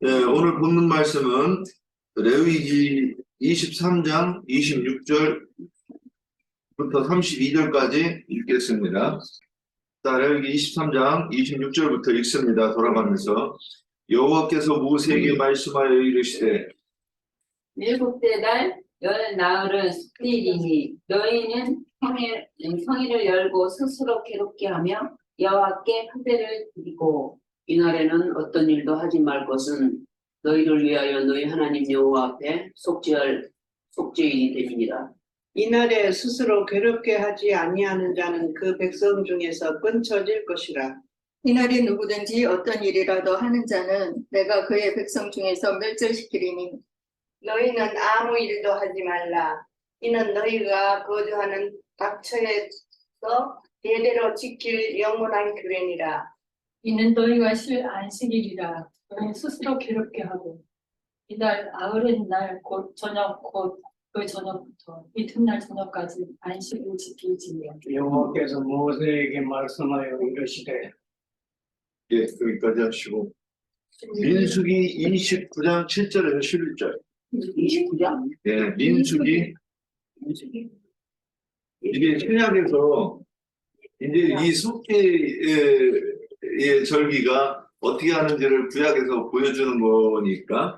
네, 오늘 본문 말씀은 레위기 23장 26절부터 32절까지 읽겠습니다. 자, 레위기 23장 26절부터 읽습니다. 돌아가면서 여호와께서 모세에게 말씀하여 이르시되 일곱째 달 열 나흘은 숙제이니 너희는 성의를 열고 스스로 괴롭게 하며 여호와께 화제를 드리고 이날에는 어떤 일도 하지 말 것은 너희를 위하여 너희 하나님 여호와 앞에 속죄할 속죄일이 됨이니라. 이날에 스스로 괴롭게 하지 아니하는 자는 그 백성 중에서 끊쳐질 것이라. 이날에 누구든지 어떤 일이라도 하는 자는 내가 그의 백성 중에서 멸절시키리니 너희는 아무 일도 하지 말라. 이는 너희가 거주하는 각처에서 대대로 지킬 영원한 규례니라. 이는 너희가 쉴 안식일이라. 너희 스스로 괴롭게 하고 이날 아흐렛 날 곧 저녁 곧 그 저녁부터 이튿날 저녁까지 안식을 지킬지니라. 여호와께서 모세에게 말씀하여 이르시되 예, 여기까지 하시고 민수기 29장 7절에서 11절 29장? 예, 민수기 이게 신약에서 이제 이 속죄의 절기가 어떻게 하는지를 구약에서 보여주는 거니까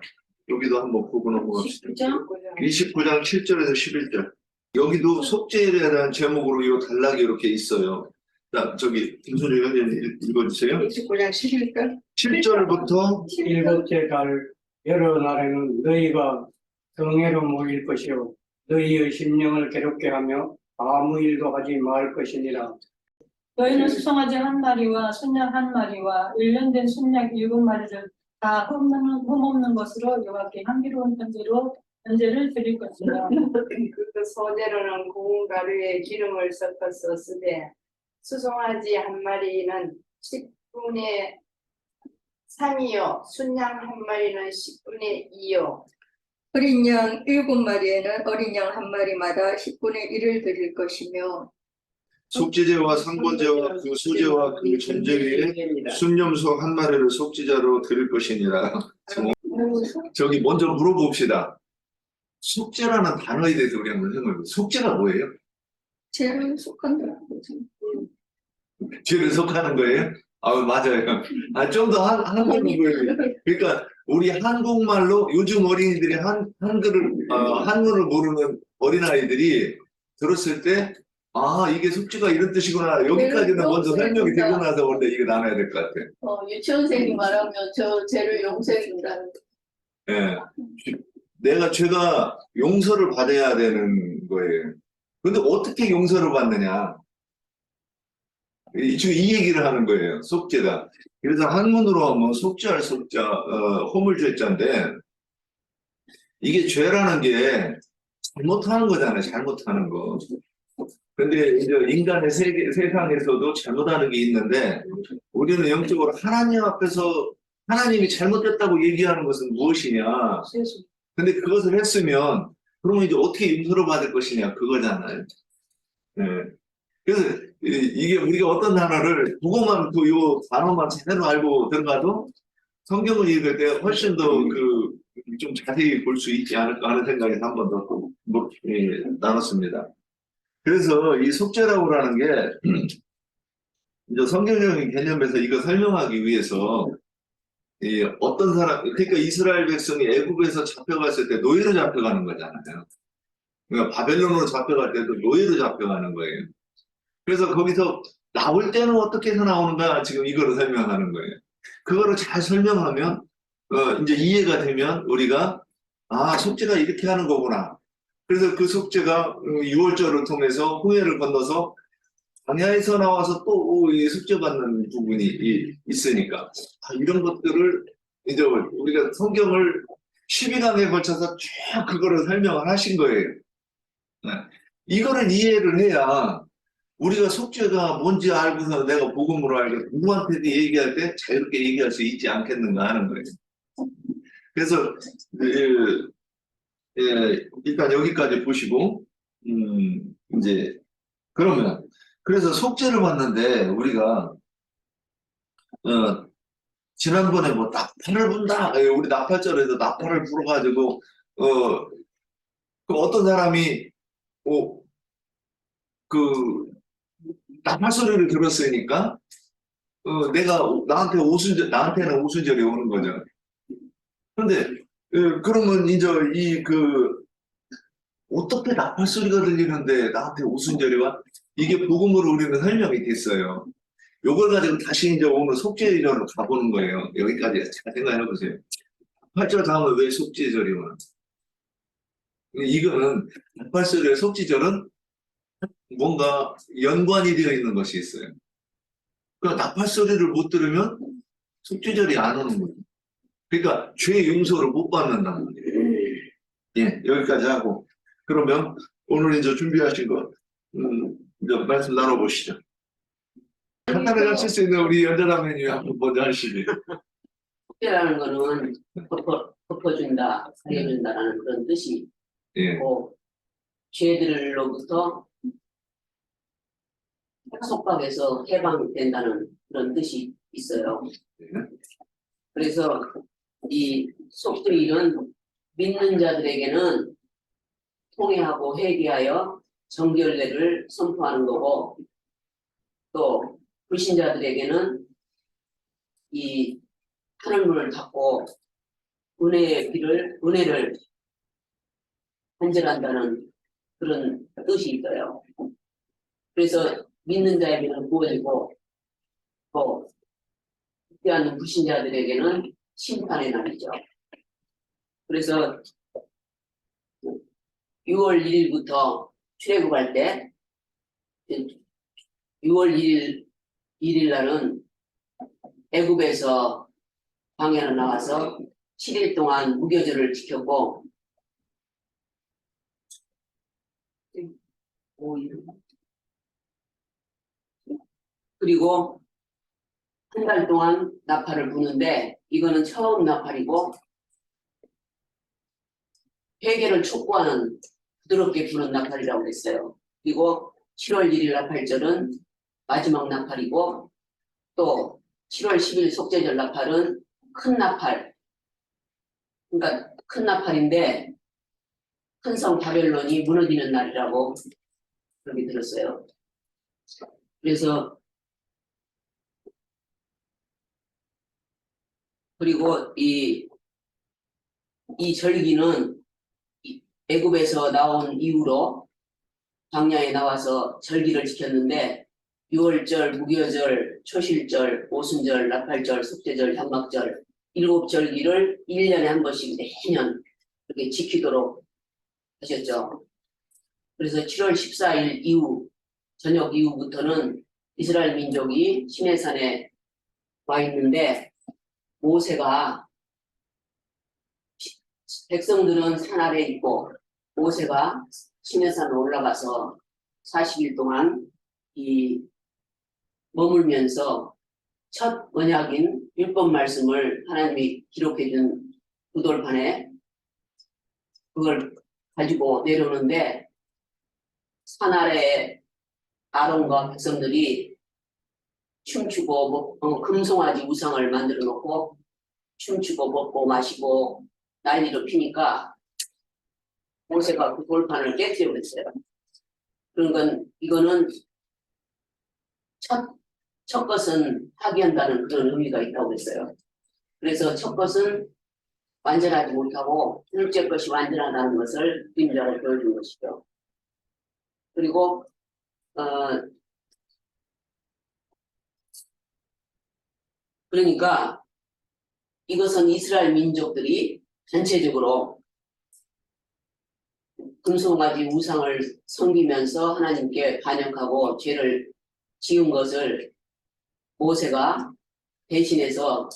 여기도 한번 보고 넘어갑시다. 29장 7절에서 11절. 여기도 속죄에 대한 제목으로 이 단락이 이렇게 있어요. 자, 저기 김선주 의원님 읽어주세요. 29장 11절 7절부터 일곱째 달 여러 날에는 너희가 성회로 모일 것이요 너희의 심령을 괴롭게 하며 아무 일도 하지 말 것이니라. 너희는 수송아지 한 마리와 순양 한 마리와 일년된 순양 7마리를 다 흠없는 것으로 여호와께 향기로운 번제를 드릴 것이라. 그 소재로는 고운 가루에 기름을 섞어서 쓰되 수송아지 한 마리는 10분의 3이요 순양 한 마리는 10분의 2요 어린 양 7마리에는 어린 양 한 마리마다 10분의 1을 드릴 것이며 속죄제와 상번제와 그 수제와 그 전제위에 순념소 한 마리를 속죄자로 드릴 것이니라. 저기 먼저 물어봅시다. 속죄라는 단어에 대해서 우리 한번 생각해볼게요. 속죄가 뭐예요? 죄를 속한다는 거죠. 죄를 속하는 거예요? 아, 맞아요. 좀 더 한국어예요. 그러니까 우리 한국말로 요즘 어린이들이 한글을 모르는 어린아이들이 들었을 때 아, 이게 속죄가 이런 뜻이구나. 여기까지는 먼저 설명이 되고 나서 원래 이거 나눠야 될 것 같아요. 유치원생이 말하면 저 죄를 용서해준다는 예. 제가 용서를 받아야 되는 거예요. 근데 어떻게 용서를 받느냐? 지금 이 얘기를 하는 거예요. 속죄다. 그래서 한문으로 하면 속죄할 속죄, 허물죄자인데 이게 죄라는 게 잘못하는 거잖아요. 잘못하는 거. 근데 이제 인간의 세상에서도 잘못하는 게 있는데 우리는 영적으로 하나님 앞에서 하나님이 잘못됐다고 얘기하는 것은 무엇이냐? 근데 그것을 했으면 그러면 이제 어떻게 용서를 받을 것이냐 그거잖아요. 네. 그래서 이게 우리가 어떤 단어를 그거만 요 단어만 제대로 알고 들어가도 성경을 읽을 때 훨씬 더 좀 자세히 볼 수 있지 않을까 하는 생각에서 한 번 더 나눴습니다. 그래서 이 속죄라고 하는 게 이제 성경적인 개념에서 이거 설명하기 위해서 어떤 사람, 그러니까 이스라엘 백성이 애굽에서 잡혀갔을 때 노예로 잡혀가는 거잖아요. 그러니까 바벨론으로 잡혀갈 때도 노예로 잡혀가는 거예요. 그래서 거기서 나올 때는 어떻게 해서 나오는가 지금 이거를 설명하는 거예요. 그거를 잘 설명하면 이제 이해가 되면 우리가 아, 속죄가 이렇게 하는 거구나. 그래서 그 속죄가 유월절을 통해서 홍해를 건너서 광야에서 나와서 또 속죄받는 부분이 있으니까 이런 것들을 이제 우리가 성경을 12강에 걸쳐서 쭉 그거를 설명을 하신 거예요. 네. 이거를 이해를 해야 우리가 속죄가 뭔지 알고서 내가 복음으로 알고 누구한테도 얘기할 때 자유롭게 얘기할 수 있지 않겠는가 하는 거예요. 그래서 일단 여기까지 보시고 이제 그러면 그래서 속죄를 받는데 우리가 지난번에 뭐 나팔을 분다. 우리 나팔절에서 나팔을 불어가지고 그 어떤 사람이 그 나팔 소리를 들었으니까 나한테는 오순절이 오는 거죠. 그런데 그러면 이제 어떻게 나팔 소리가 들리는데 나한테 오순절이 와? 이게 복음으로 우리는 설명이 됐어요. 요걸 가지고 다시 이제 오늘 속죄절로 가보는 거예요. 여기까지 잘 생각해 보세요. 8절 다음에 왜 속죄절이 오나? 이거는 나팔소리의 속죄절은 뭔가 연관이 되어 있는 것이 있어요. 그러니까 나팔소리를 못 들으면 속죄절이 안 오는 거예요. 그러니까 죄 용서를 못 받는다는 거예요. 예, 여기까지 하고 그러면 오늘 이제 준비하신 거 이제 말씀 나눠보시죠. 간단하게 하실 수 있는 우리 연자라면이 한번 먼저 하시지. 속죄라는 거는 덮어준다, 살려준다라는 그런 뜻이 예, 있고, 죄들로부터 속박에서 해방된다는 그런 뜻이 있어요. 예. 그래서 이 속죄일은 믿는 자들에게는 통회하고 회개하여 정결례를 선포하는 거고, 또 불신자들에게는 이 하늘문을 닫고 은혜를 간절한다는 그런 뜻이 있어요. 그래서 믿는 자에게는 구원이고, 또 믿지 않는 불신자들에게는 심판의 날이죠. 그래서 6월 1일부터 출애굽할 때 6월 1일 날은 애굽에서 광야로 나와서 7일 동안 무교절을 지켰고, 그리고 한 달 동안 나팔을 부는데, 이거는 처음 나팔이고, 회개를 촉구하는 부드럽게 부는 나팔이라고 했어요. 그리고 7월 1일 나팔절은 마지막 나팔이고, 또 7월 10일 속죄절 나팔은 큰 나팔, 그러니까 큰 나팔인데 큰 성 바벨론이 무너지는 날이라고 그렇게 들었어요. 그래서 그리고 이 절기는 애굽에서 나온 이후로 광야에 나와서 절기를 지켰는데, 6월절, 무교절, 초실절, 오순절, 나팔절, 속죄절, 향막절 7절기를 1년에 한 번씩 매년 그렇게 지키도록 하셨죠. 그래서 7월 14일 이후, 저녁 이후부터는 이스라엘 민족이 시내산에 와 있는데, 모세가 백성들은 산 아래에 있고 모세가 시내산으로 올라가서 40일 동안 머물면서 첫 언약인 율법 말씀을 하나님이 기록해 준 구돌판에 그걸 가지고 내려오는데, 산 아래에 아론과 백성들이 춤추고 금송아지 우상을 만들어 놓고 춤추고 먹고 마시고 난리를 피니까 모세가 그 돌판을 깨뜨려 버렸어요. 그러니까 이거는 첫 것은 파기한다는 그런 의미가 있다고 했어요. 그래서 첫 것은 완전하지 못하고 둘째 것이 완전하다는 것을 그림자로 보여준 것이죠. 그리고 그러니까 이것은 이스라엘 민족들이 전체적으로 금송아지 우상을 섬기면서 하나님께 반역하고 죄를 지은 것을 모세가 대신해서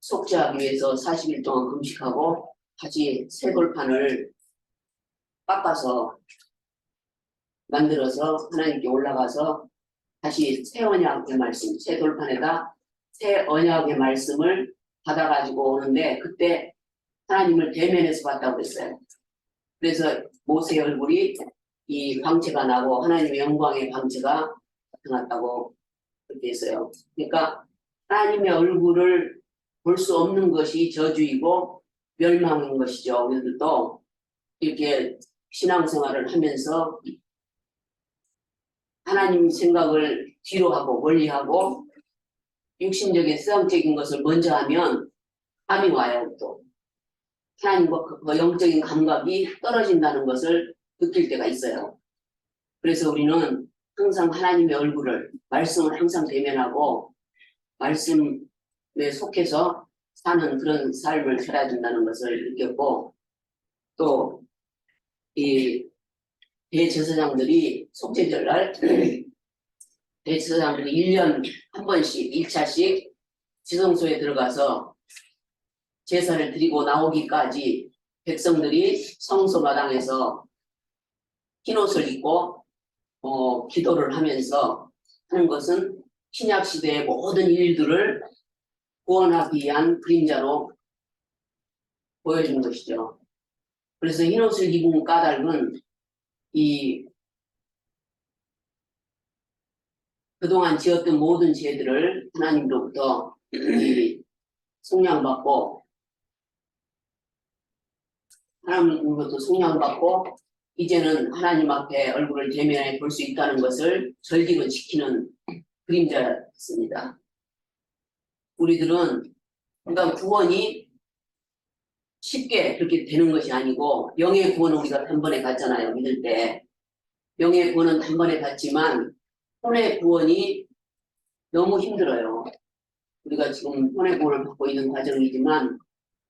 속죄하기 위해서 40일 동안 금식하고 다시 새 돌판을 깎아서 만들어서 하나님께 올라가서 다시 새 언약의 말씀, 새 돌판에다 새 언약의 말씀을 받아가지고 오는데, 그때 하나님을 대면해서 봤다고 했어요. 그래서 모세의 얼굴이 이 광채가 나고 하나님의 영광의 광채가 나타났다고 그렇게 했어요. 그러니까 하나님의 얼굴을 볼 수 없는 것이 저주이고 멸망인 것이죠. 우리들도 이렇게 신앙생활을 하면서 하나님 생각을 뒤로 하고 멀리 하고 육신적인 세상적인 것을 먼저 하면 감이 와요. 또 하나님과 그 영적인 감각이 떨어진다는 것을 느낄 때가 있어요. 그래서 우리는 항상 하나님의 얼굴을, 말씀을 항상 대면하고 말씀에 속해서 사는 그런 삶을 살아야 된다는 것을 느꼈고, 또 이 대제사장들이 속죄절날 대제사장들이 1년 한 번씩 1차씩 지성소에 들어가서 제사를 드리고 나오기까지 백성들이 성소 마당에서 흰옷을 입고 기도를 하면서 하는 것은 신약 시대의 모든 일들을 구원하기 위한 그림자로 보여준 것이죠. 그래서 흰옷을 입은 까닭은 이 그동안 지었던 모든 죄들을 하나님으로부터 속량받고 하나님으로부터 속량받고 이제는 하나님 앞에 얼굴을 대면해 볼 수 있다는 것을 절기로 지키는 그림자였습니다. 우리들은 그러니까 구원이 쉽게 그렇게 되는 것이 아니고, 영의 구원은 우리가 단번에 받잖아요. 믿을 때 영의 구원은 단번에 받지만 혼의 구원이 너무 힘들어요. 우리가 지금 혼의 구원을 받고 있는 과정이지만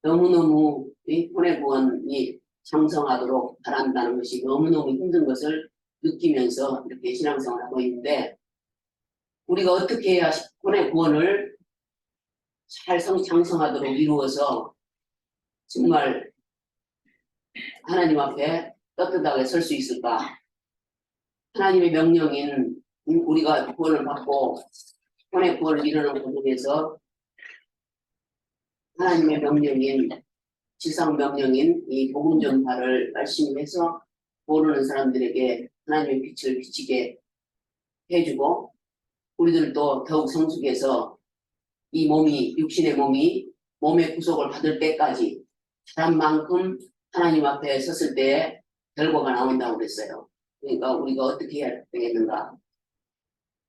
너무너무 이 혼의 구원이 장성하도록 바란다는 것이 너무너무 힘든 것을 느끼면서 이렇게 신앙생활을 하고 있는데, 우리가 어떻게 해야 혼의 구원을 잘 장성하도록 이루어서 정말 하나님 앞에 떳떳하게 설 수 있을까? 하나님의 명령인 우리가 구원을 받고 혼의 구원을 이루는 과정에서 하나님의 명령인 지상 명령인 이 복음 전파를 열심히 해서 모르는 사람들에게 하나님의 빛을 비치게 해주고, 우리들도 더욱 성숙해서 이 몸이, 육신의 몸이 몸의 구속을 받을 때까지 잘한 만큼 하나님 앞에 섰을 때에 결과가 나온다고 그랬어요. 그러니까 우리가 어떻게 해야 되겠는가?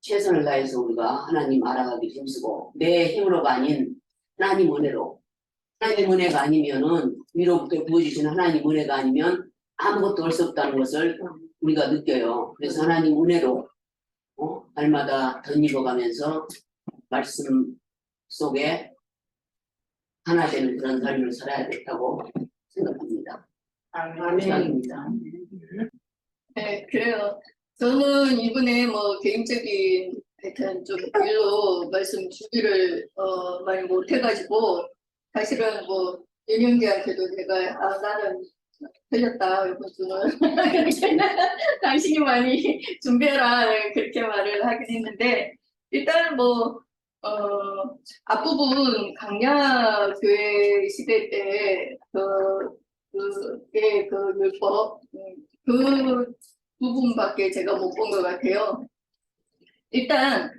최선을 다해서 우리가 하나님 알아가기 힘쓰고, 내 힘으로가 아닌 하나님 은혜로, 하나님 은혜가 아니면은, 위로부터 부어주신 하나님 은혜가 아니면 아무것도 할 수 없다는 것을 우리가 느껴요. 그래서 하나님 은혜로 날마다 덧입어가면서 말씀 속에 하나 되는 그런 삶을 살아야겠다고 생각합니다. 감사합니다. 네, 그래요. 저는 이번에 뭐 개인적인 하여튼 좀 일로 말씀 주기를 많이 못해가지고, 사실은 뭐 연영기한테도 제가 나는 틀렸다 이번 주는 당신이 많이 준비해라 그렇게 말을 하긴 했는데, 일단 뭐 앞부분 강야교회 시대 때 그의 그 율법 그 부분밖에 제가 못 본 것 같아요. 일단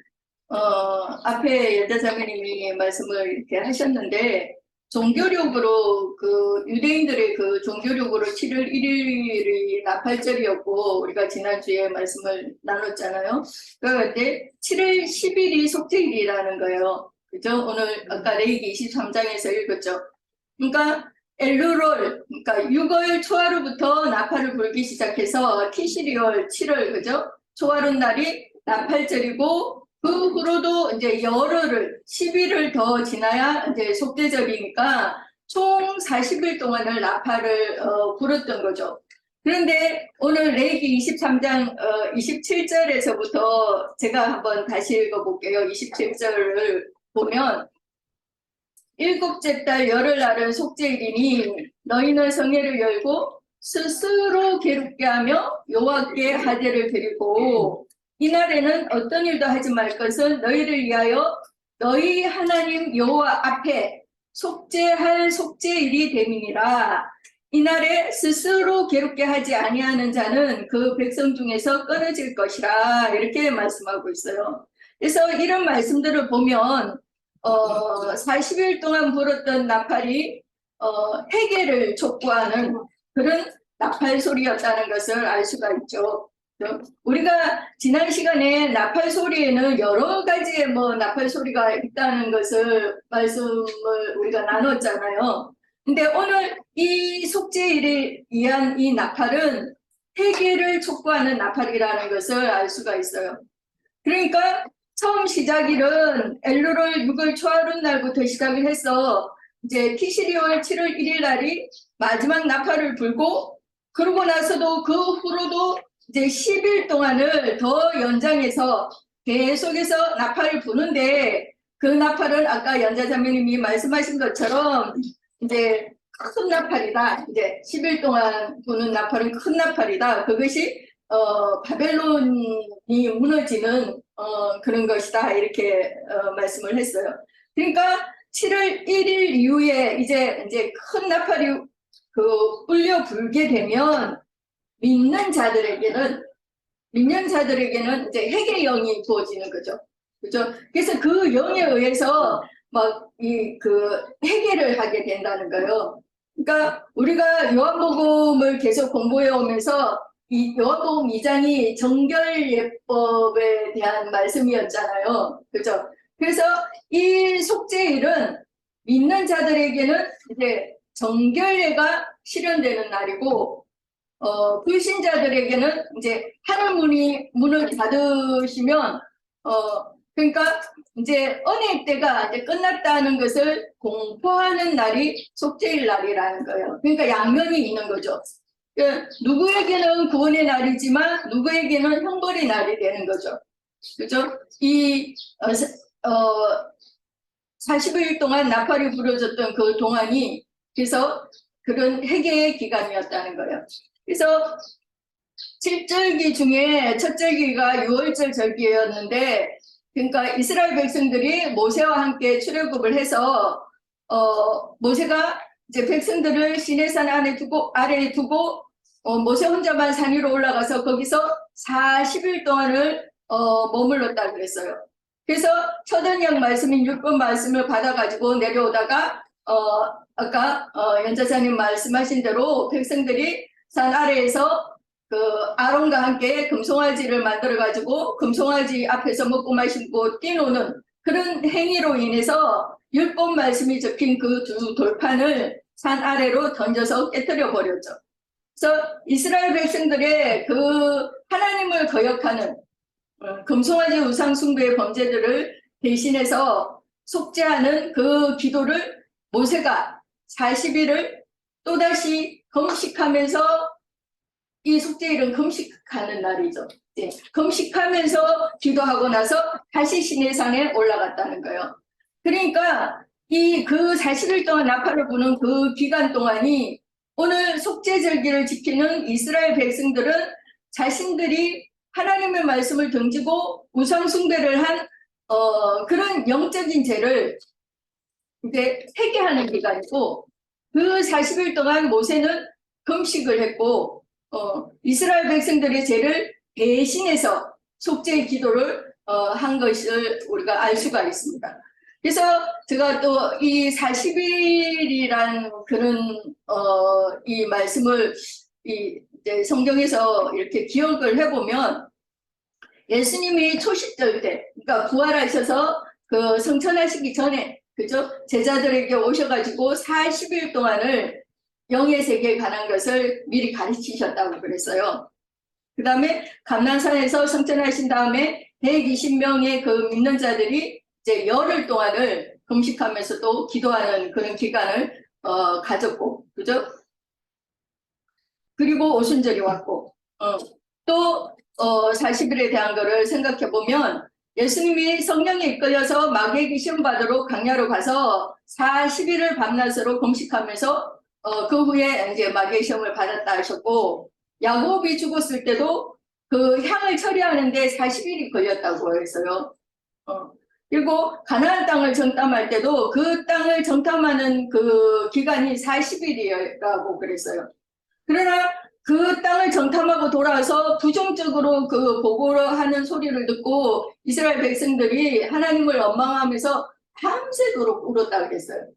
앞에 여자자매님이 말씀을 이렇게 하셨는데, 종교력으로 그 유대인들의 그 종교력으로 7월 1일이 나팔절이었고, 우리가 지난주에 말씀을 나눴잖아요. 그런데 7월 10일이 속죄일이라는 거예요. 그죠? 오늘 아까 레위기 23장에서 읽었죠. 그러니까 엘루롤, 그러니까 6월 초하루부터 나팔을 불기 시작해서 티시리월 7월, 그죠? 초하루 날이 나팔절이고, 그 후로도 이제 열흘을 10일을 더 지나야 이제 속죄절이니까 총 40일 동안을 나팔을 불었던 거죠. 그런데 오늘 레위기 23장 27절에서부터 제가 한번 다시 읽어볼게요. 27절을 보면, 일곱째 달 열흘날은 속죄일이니 너희는 성회를 열고 스스로 괴롭게 하며 여호와께 하제를 드리고, 이날에는 어떤 일도 하지 말 것은 너희를 위하여 너희 하나님 여호와 앞에 속죄할 속죄일이 됨이니라. 이날에 스스로 괴롭게 하지 아니하는 자는 그 백성 중에서 끊어질 것이라, 이렇게 말씀하고 있어요. 그래서 이런 말씀들을 보면 40일 동안 불었던 나팔이 회개를 촉구하는 그런 나팔 소리였다는 것을 알 수가 있죠. 우리가 지난 시간에 나팔 소리에는 여러 가지의 나팔 소리가 있다는 것을 말씀을 우리가 나눴잖아요. 근데 오늘 이 속죄일에 의한 이 나팔은 회개를 촉구하는 나팔이라는 것을 알 수가 있어요. 그러니까 처음 시작일은 엘루를 6월 초하룻 날부터 시작을 해서 이제 티시리월 7월 1일 날이 마지막 나팔을 불고, 그러고 나서도 그 후로도 이제 10일 동안을 더 연장해서 계속해서 나팔을 부는데, 그 나팔은 아까 연자자매님이 말씀하신 것처럼 이제 큰 나팔이다. 이제 10일 동안 부는 나팔은 큰 나팔이다. 그것이 바벨론이 무너지는 그런 것이다. 이렇게 말씀을 했어요. 그러니까 7월 1일 이후에 이제 큰 나팔이 울려 불게 되면 믿는 자들에게는 이제 회개의 영이 부어지는 거죠. 그죠? 그래서 그 영에 의해서 회개를 하게 된다는 거예요. 그러니까 우리가 요한복음을 계속 공부해 오면서 이 요한복음 2장이 정결예법에 대한 말씀이었잖아요. 그죠? 그래서 이 속죄일은 믿는 자들에게는 이제 정결예가 실현되는 날이고, 불신자들에게는 이제 하늘 문을 닫으시면, 그러니까 이제 은혜의 때가 이제 끝났다는 것을 공포하는 날이 속죄일 날이라는 거예요. 그러니까 양면이 있는 거죠. 누구에게는 구원의 날이지만 누구에게는 형벌의 날이 되는 거죠. 그죠? 이 40일 동안 나팔이 부러졌던 그 동안이 그래서 그런 회개의 기간이었다는 거예요. 그래서 7절기 중에 첫 절기가 6월절 절기였는데, 그러니까 이스라엘 백성들이 모세와 함께 출애굽을 해서 모세가 이제 백성들을 시내산 아래에 두고 모세 혼자만 산 위로 올라가서 거기서 40일 동안을 머물렀다 그랬어요. 그래서 첫 언약 말씀인 율법 말씀을 받아가지고 내려오다가 아까 연자사님 말씀하신 대로 백성들이 산 아래에서 그 아론과 함께 금송아지를 만들어가지고 금송아지 앞에서 먹고 마시고 뛰노는 그런 행위로 인해서 율법 말씀이 적힌 그 두 돌판을 산 아래로 던져서 깨뜨려 버렸죠. 그래서 이스라엘 백성들의 그 하나님을 거역하는 금송아지 우상 숭배의 범죄들을 대신해서 속죄하는 그 기도를 모세가 40일을 또다시 금식하면서, 이 속죄일은 금식하는 날이죠. 네, 금식하면서 기도하고 나서 다시 시내산에 올라갔다는 거예요. 그러니까 그 40일 동안 나팔을 부는 그 기간 동안이 오늘 속죄절기를 지키는 이스라엘 백성들은 자신들이 하나님의 말씀을 등지고 우상 숭배를 한 그런 영적인 죄를 이제 회개하는 기간이고, 그 40일 동안 모세는 금식을 했고 이스라엘 백성들의 죄를 대신해서 속죄의 기도를 한 것을 우리가 알 수가 있습니다. 그래서 제가 또 이 40일이란 그런 이 말씀을 이제 성경에서 이렇게 기억을 해보면, 예수님이 초시절 때, 그러니까 부활하셔서 그 성천하시기 전에, 그죠? 제자들에게 오셔가지고 40일 동안을 영의 세계에 관한 것을 미리 가르치셨다고 그랬어요. 그 다음에 감난산에서 성천하신 다음에 120명의 그 믿는 자들이 이제 열흘 동안을 금식하면서 또 기도하는 그런 기간을 가졌고, 그죠? 그리고 오순절이 왔고, 또 40일에 대한 거를 생각해 보면, 예수님이 성령에 이끌려서 마귀에게 시험 받으러 광야로 가서 40일을 밤낮으로 금식하면서 그 후에 이제 마귀의 시험을 받았다 하셨고, 야곱이 죽었을 때도 그 향을 처리하는데 40일이 걸렸다고 했어요. 그리고 가나안 땅을 정탐할 때도 그 땅을 정탐하는 그 기간이 40일이라고 그랬어요. 그러나 그 땅을 정탐하고 돌아와서 부정적으로 그 보고를 하는 소리를 듣고 이스라엘 백성들이 하나님을 원망하면서 밤새도록 울었다 그랬어요.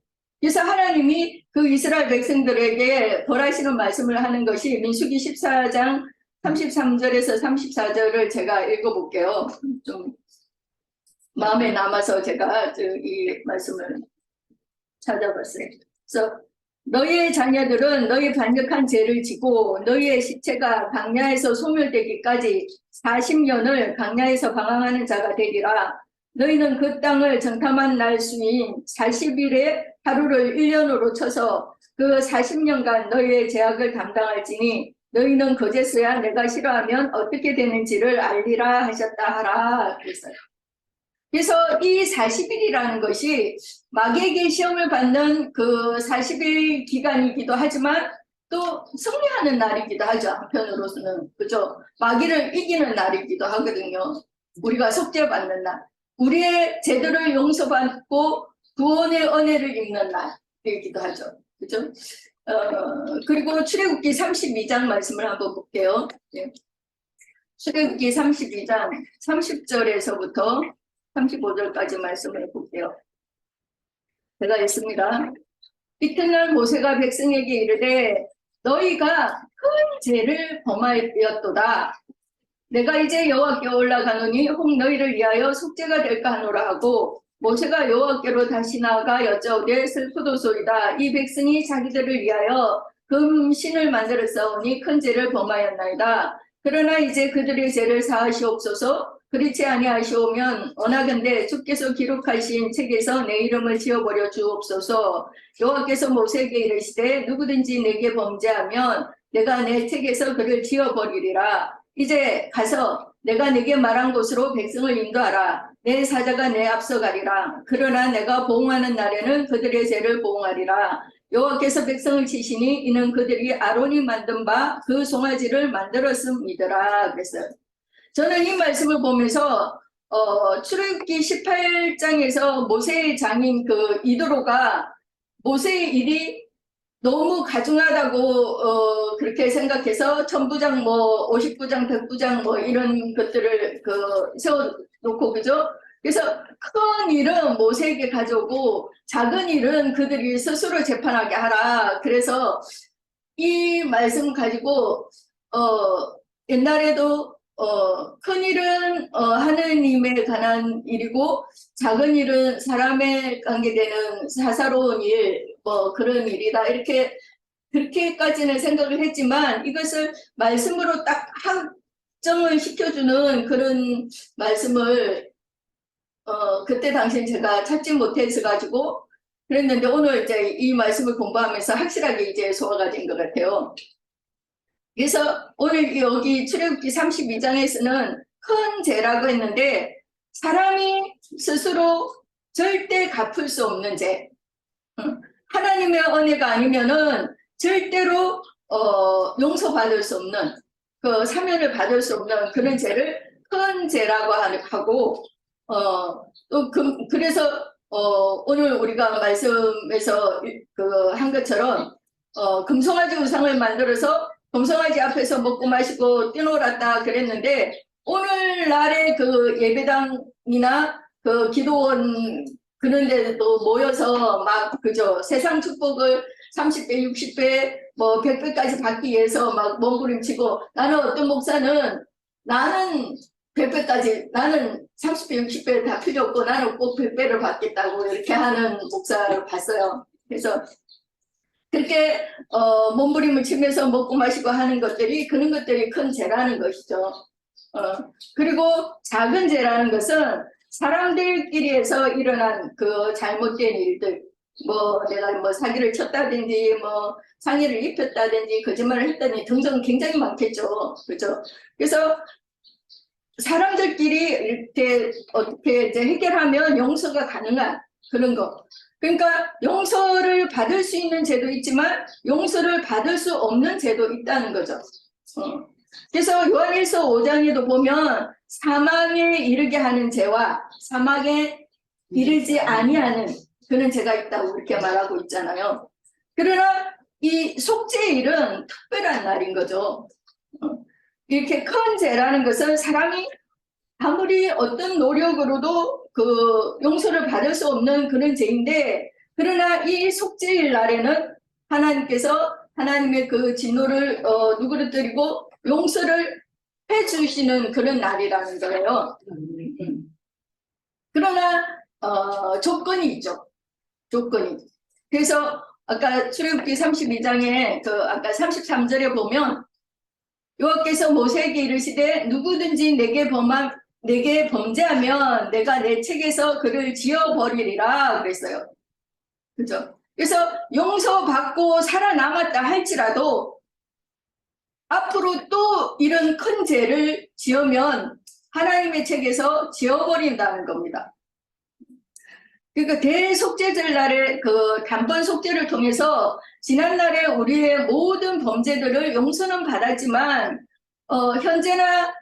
그래서 하나님이 그 이스라엘 백성들에게 벌하시는 말씀을 하는 것이 민수기 14장 33절에서 34절을 제가 읽어볼게요. 좀 마음에 남아서 제가 이 말씀을 찾아봤어요. 그래서 너희의 자녀들은 너희 반역한 죄를 지고 너희의 시체가 광야에서 소멸되기까지 40년을 광야에서 방황하는 자가 되리라. 너희는 그 땅을 정탐한 날 수인 40일에 하루를 1년으로 쳐서 그 40년간 너희의 죄악을 담당할지니 너희는 거제서야 내가 싫어하면 어떻게 되는지를 알리라 하셨다 하라 그랬어요. 그래서 이 40일이라는 것이 마귀에게 시험을 받는 그 40일 기간이기도 하지만 또 승리하는 날이기도 하죠. 한편으로서는. 그죠? 마귀를 이기는 날이기도 하거든요. 우리가 속죄받는 날. 우리의 죄들을 용서받고 구원의 은혜를 입는 날이기도 하죠. 그죠? 그리고 출애굽기 32장 말씀을 한번 볼게요. 예. 출애굽기 32장 30절에서부터 35절까지 말씀을 볼게요. 제가 읽습니다. 이튿날 모세가 백성에게 이르되 너희가 큰 죄를 범하였도다. 내가 이제 여호와께 올라가노니 혹 너희를 위하여 속죄가 될까 하노라 하고 모세가 여호와께로 다시 나아가 여짜오되 슬프도소이다. 이 백성이 자기들을 위하여 금신을 만들어 싸우니 큰 죄를 범하였나이다. 그러나 이제 그들의 죄를 사하시옵소서. 그렇지 아니하시오면 원하건대 주께서 기록하신 책에서 내 이름을 지워버려 주옵소서. 여호와께서 모세에게 이르시되 누구든지 내게 범죄하면 내가 내 책에서 그를 지워버리리라. 이제 가서 내가 내게 말한 곳으로 백성을 인도하라. 내 사자가 내 앞서 가리라. 그러나 내가 보응하는 날에는 그들의 죄를 보응하리라. 여호와께서 백성을 치시니 이는 그들이 아론이 만든 바 그 송아지를 만들었음이더라 그랬어요. 저는 이 말씀을 보면서 출애굽기 18장에서 모세의 장인 그 이도로가 모세의 일이 너무 가중하다고 그렇게 생각해서 천부장 뭐 50부장 100부장 뭐 이런 것들을 세워놓고 그죠? 그래서 큰 일은 모세에게 가져오고 작은 일은 그들이 스스로 재판하게 하라. 그래서 이 말씀 가지고 옛날에도 큰 일은 하느님에 관한 일이고 작은 일은 사람에 관계되는 사사로운 일, 뭐 그런 일이다. 이렇게 그렇게까지는 생각을 했지만 이것을 말씀으로 딱 확정을 시켜주는 그런 말씀을 그때 당시엔 제가 찾지 못해서 가지고 그랬는데 오늘 이제 이 말씀을 공부하면서 확실하게 이제 소화가 된 것 같아요. 그래서 오늘 여기 출애굽기 32장에서는 큰 죄라고 했는데 사람이 스스로 절대 갚을 수 없는 죄. 하나님의 은혜가 아니면은 절대로 용서받을 수 없는 그 사면을 받을 수 없는 그런 죄를 큰 죄라고 하고 그래서 오늘 우리가 말씀에서 한 것처럼 금송아지 우상을 만들어서 금송아지 앞에서 먹고 마시고 뛰놀았다 그랬는데 오늘날의 그 예배당이나 그 기도원 그런 데도 모여서 막 그죠 세상 축복을 30배 60배 뭐 100배까지 받기 위해서 막 몸부림치고 나는 어떤 목사는 나는 100배까지 나는 30배 60배 다 필요 없고 나는 꼭 100배를 받겠다고 이렇게 하는 목사를 봤어요. 그래서 그렇게 몸부림을 치면서 먹고 마시고 하는 것들이 그런 것들이 큰 죄라는 것이죠. 그리고 작은 죄라는 것은 사람들끼리에서 일어난 그 잘못된 일들 뭐 내가 뭐 사기를 쳤다든지 뭐 상의를 입혔다든지 거짓말을 했다든지 등등 굉장히 많겠죠. 그렇죠? 그래서 사람들끼리 이렇게 어떻게 이제 해결하면 용서가 가능한 그런 거. 그러니까 용서를 받을 수 있는 죄도 있지만 용서를 받을 수 없는 죄도 있다는 거죠. 그래서 요한일서 5장에도 보면 사망에 이르게 하는 죄와 사망에 이르지 아니하는 그런 죄가 있다고 그렇게 말하고 있잖아요. 그러나 이 속죄일은 특별한 날인 거죠. 이렇게 큰 죄라는 것은 사람이 아무리 어떤 노력으로도 그 용서를 받을 수 없는 그런 죄인데, 그러나 이 속죄일 날에는 하나님께서 하나님의 그 진노를 누그러뜨리고 용서를 해주시는 그런 날이라는 거예요. 그러나 조건이 있죠. 조건이. 그래서 아까 출애굽기 32장에 그 아까 33절에 보면 여호와께서 모세에게 이르시되 누구든지 내게 범죄하면 내가 내 책에서 그를 지어버리리라 그랬어요. 그죠? 그래서 용서받고 살아남았다 할지라도 앞으로 또 이런 큰 죄를 지으면 하나님의 책에서 지어버린다는 겁니다. 그러니까 대속죄절 날에 그 단번 속죄를 통해서 지난날에 우리의 모든 범죄들을 용서는 받았지만 현재나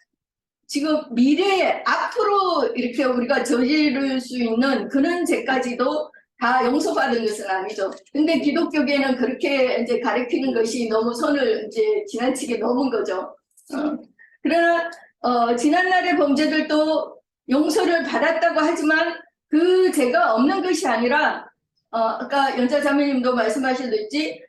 지금 미래에 앞으로 이렇게 우리가 저지를 수 있는 그런 죄까지도 다 용서받은 것은 아니죠. 근데 기독교계는 그렇게 이제 가르치는 것이 너무 선을 이제 지나치게 넘은 거죠. 그러나 지난날의 범죄들도 용서를 받았다고 하지만 그 죄가 없는 것이 아니라 아까 연자자매님도 말씀하셨듯이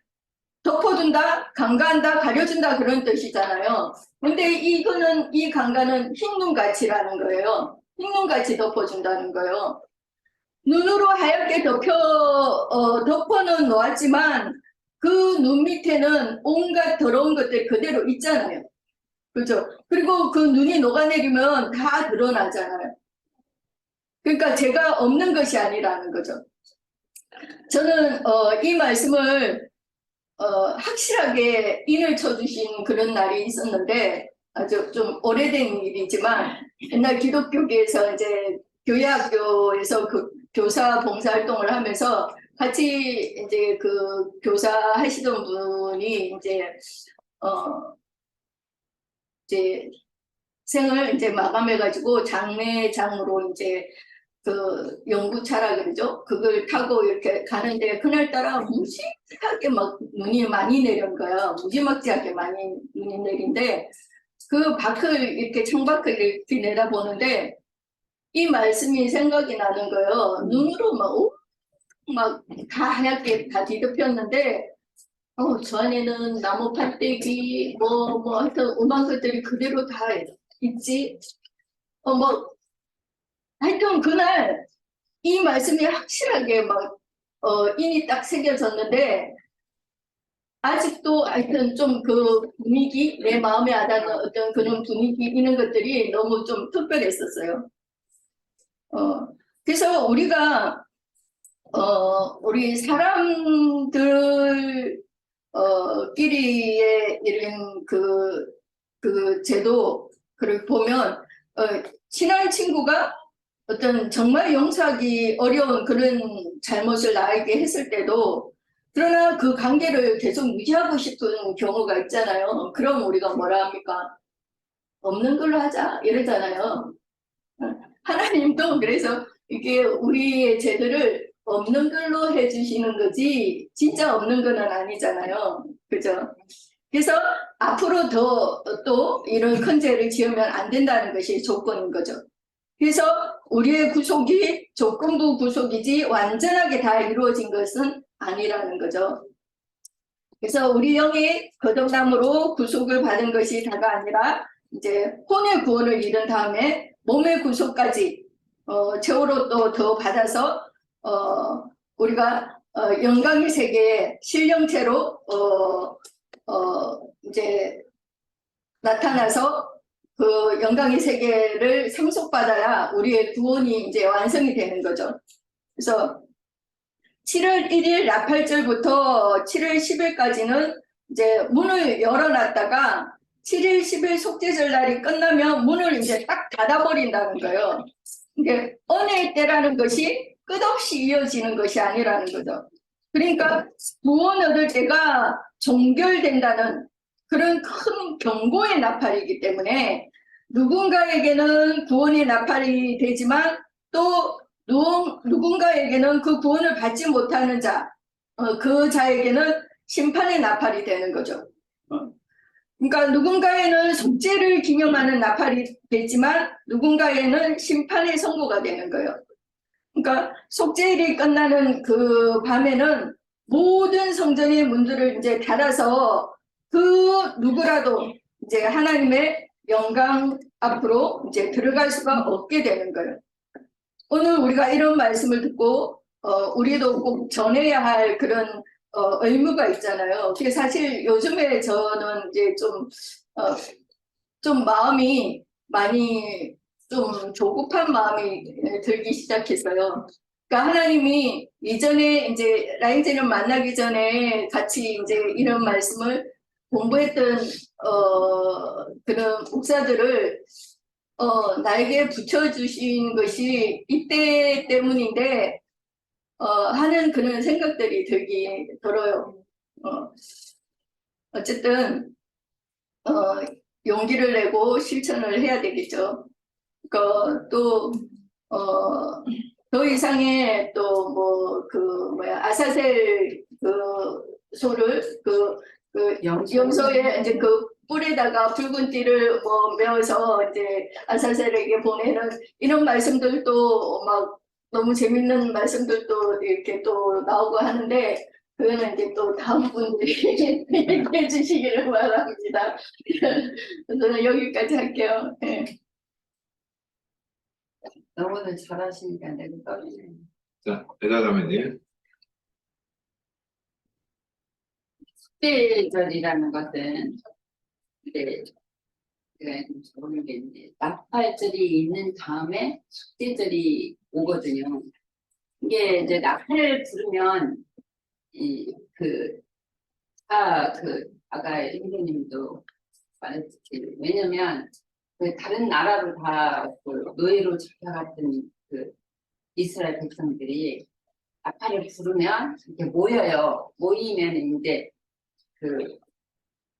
덮어준다, 간과한다, 가려준다 그런 뜻이잖아요. 근데 이거는 이 간과는 흰눈같이라는 거예요. 흰눈같이 덮어준다는 거예요. 눈으로 하얗게 덮어는 놓았지만 그 눈 밑에는 온갖 더러운 것들 그대로 있잖아요. 그죠? 그리고 그 눈이 녹아내리면 다 드러나잖아요. 그러니까 죄가 없는 것이 아니라는 거죠. 저는 이 말씀을 확실하게 인을 쳐주신 그런 날이 있었는데 아주 좀 오래된 일이지만 옛날 기독교계에서 이제 교회학교에서 그 교사 봉사활동을 하면서 같이 이제 그 교사 하시던 분이 이제 생을 이제 마감해가지고 장례장으로 이제 그 연구차라 그러죠. 그걸 타고 이렇게 가는데 그날따라 무지하게 막 눈이 많이 내린 거야. 무지막지하게 많이 눈이 내린데 그 밖을 이렇게 창밖을 이렇게 내다보는데 이 말씀이 생각이 나는 거예요. 눈으로 막 다 하얗게 다 뒤덮였는데 저 안에는 나무 판때기 하여튼 음악 것들이 그대로 다 있지. 하여튼 그날 이 말씀이 확실하게 인이 딱 새겨졌는데 아직도 하여튼 좀 그 분위기, 내 마음에 와닿는 어떤 그런 분위기 이런 것들이 너무 좀 특별했었어요. 그래서 우리가 우리 사람들 끼리의 이런 그 제도를 보면 친한 친구가 어떤 정말 용서하기 어려운 그런 잘못을 나에게 했을 때도 그러나 그 관계를 계속 유지하고 싶은 경우가 있잖아요. 그럼 우리가 뭐라 합니까? 없는 걸로 하자 이러잖아요. 하나님도 그래서 이게 우리의 죄들을 없는 걸로 해주시는 거지 진짜 없는 건 아니잖아요. 그죠? 그래서 앞으로 또 이런 큰 죄를 지으면 안 된다는 것이 조건인 거죠. 그래서 우리의 구속이 조건부 구속이지 완전하게 다 이루어진 것은 아니라는 거죠. 그래서 우리 영이 거듭남으로 구속을 받은 것이 다가 아니라 이제 혼의 구원을 이룬 다음에 몸의 구속까지 최후로 또 더 받아서 우리가 영광의 세계에 신령체로 이제 나타나서 그 영광의 세계를 상속받아야 우리의 구원이 이제 완성이 되는 거죠. 그래서 7월 1일 나팔절부터 7월 10일까지는 이제 문을 열어놨다가 7일 10일 속죄절 날이 끝나면 문을 이제 딱 닫아버린다는 거예요. 이게 은혜의 때라는 것이 끝없이 이어지는 것이 아니라는 거죠. 그러니까 구원 얻을 때가 종결된다는 그런 큰 경고의 나팔이기 때문에 누군가에게는 구원의 나팔이 되지만 또 누군가에게는 그 구원을 받지 못하는 자, 그 자에게는 심판의 나팔이 되는 거죠. 그러니까 누군가에는 속죄를 기념하는 나팔이 되지만 누군가에는 심판의 선고가 되는 거예요. 그러니까 속죄일이 끝나는 그 밤에는 모든 성전의 문들을 이제 닫아서 그 누구라도 이제 하나님의 영광 앞으로 이제 들어갈 수가 없게 되는 거예요. 오늘 우리가 이런 말씀을 듣고 우리도 꼭 전해야 할 그런 의무가 있잖아요. 그게 사실 요즘에 저는 이제 좀 마음이 많이 좀 조급한 마음이 들기 시작했어요. 그러니까 하나님이 이전에 이제 라인제를 만나기 전에 같이 이제 이런 말씀을 공부했던 그런 목사들을 나에게 붙여주신 것이 이때 때문인데 하는 그런 생각들이 들어요. 어쨌든 용기를 내고 실천을 해야 되겠죠. 더 이상의 또 아사셀 소를 염소에 이제 그 뿔에다가 붉은 띠를 메어서 이제 아사셀에게 보내는 이런 말씀들도 막 너무 재밌는 말씀들도 이렇게 또 나오고 하는데 그거는 이제 또 다음 분들이 얘기해 주시기를 바랍니다. 저는 여기까지 할게요. 네. 너무들 잘하시니까 내가 떨리네. 자, 배다가면님. 숙제절이라는 것은 이제 제가 좀 적은 게 있는데 나팔절이 있는 다음에 숙제절이 오거든요. 이게 이제 나팔을 부르면 아까 선생님도 말했듯이 왜냐면 그 다른 나라로 다 노예로 잡혀갔던 그 이스라엘 백성들이 나팔을 부르면 이렇게 모여요. 모이면 이제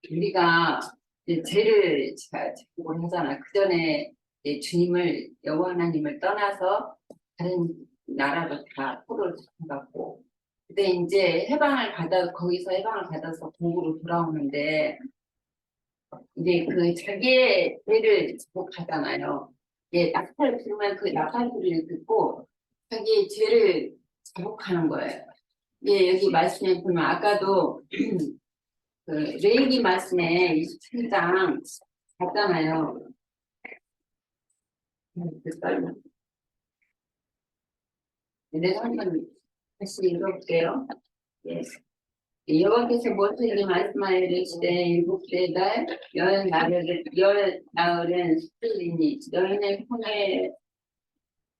우리가 이제 죄를 제공을 하잖아. 그 전에 주님을 여호와 하나님을 떠나서 다른 나라로 다 포로를 잡혀갔고, 근데 이제 거기서 해방을 받아서 동으로 돌아오는데 이제 그 자기의 죄를 자복하잖아요. 이제 나팔을 부르면 그 나팔 소리를 듣고 자기의 죄를 자복하는 거예요. 예, 여기 말씀에 보면 아까도 그 레위기 말씀에 27장 봤잖아요. 내가 한번 다시 읽어볼게요. 예. 여호와께서 모세에게 말씀하여 이르시되 일곱째 달 열 나흘은 숙제이니 너희는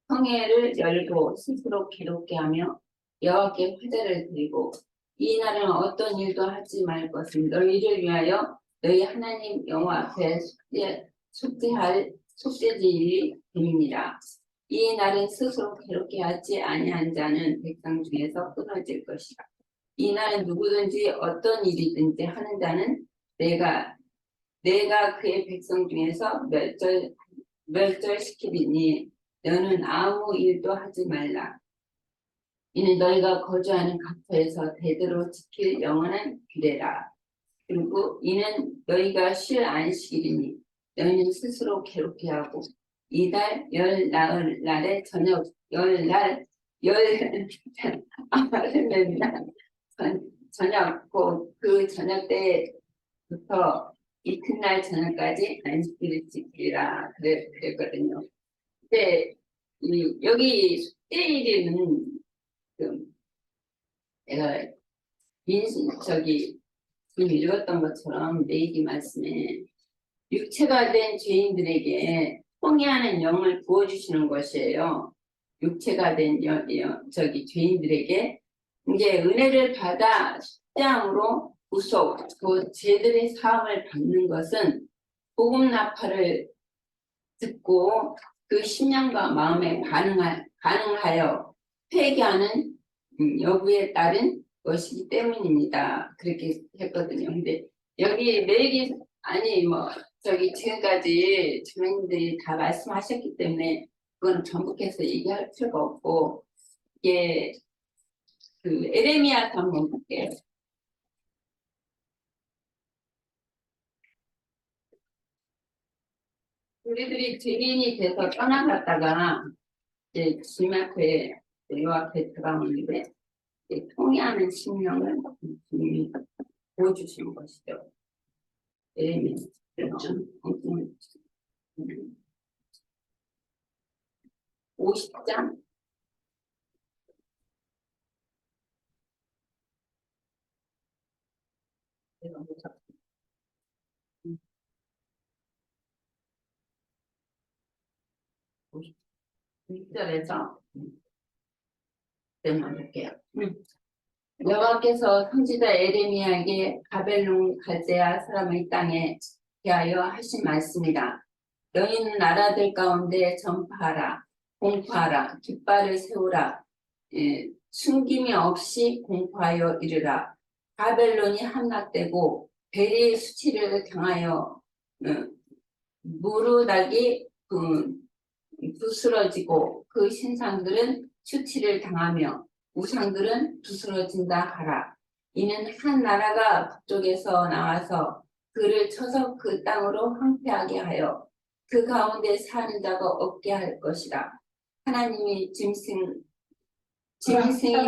성회를 열고 스스로 기록게 하며 여호와께 화제를 드리고 이 날은 어떤 일도 하지 말 것은 너희를 위하여 너희 하나님 여호와 앞에 숙제할 숙제지일이 됨이니라. 이 날은 스스로 괴롭게 하지 아니한 자는 백성 중에서 끊어질 것이라. 이 날은 누구든지 어떤 일이든지 하는 자는 내가 그의 백성 중에서 멸절시키리니 너는 아무 일도 하지 말라. 이는 너희가 거주하는 각처에서 대대로 지킬 영원한 규례라. 그리고 이는 너희가 쉴 안식일이니 너희는 스스로 괴롭게 하고 이달 열 나흘 날의 저녁 저녁 그 저녁 때부터 이튿날 저녁까지 안식일을 지키라 그랬거든요. 근데 여기 숙제일은 내가 지금 읽었던 것처럼 레위기 말씀에 육체가 된 죄인들에게 통해하는 영을 부어주시는 것이에요. 육체가 된 죄인들에게 이제 은혜를 받아 숙제함으로 구속, 그 죄들의 사함을 받는 것은 복음 나팔을 듣고 그 심령과 마음에 반응하여 회개하는 여부에 따른 것이기 때문입니다. 그렇게 했거든요. 근데 여기 레위기 지금까지 주민들이 다 말씀하셨기 때문에 그건 반복해서 얘기할 필요가 없고, 이게 에레미야서 한번 볼게요. 우리들이 죄인이 돼서 떠나갔다가 이제 주님 앞에 여호와께 돌아오는데 통해하는 심령을 주님이 보여주시는 것이죠. 예레미야 50장 6절에서 볼게요. 여호와께서 선지자 예레미야에게 바벨론 갈대아 사람의 땅에 대하여 하신 말씀이다. 너희는 나라들 가운데 전파하라, 공포하라, 깃발을 세우라, 숨김이 없이 공포하여 이르라. 바벨론이 함락되고 베리의 수치를 당하여 무르닥이 부스러지고 그 신상들은 수치를 당하며 우상들은 부스러진다 하라. 이는 한 나라가 북쪽에서 나와서 그를 쳐서 그 땅으로 황폐하게 하여 그 가운데 사는 자가 없게 할 것이라. 하나님이 짐승이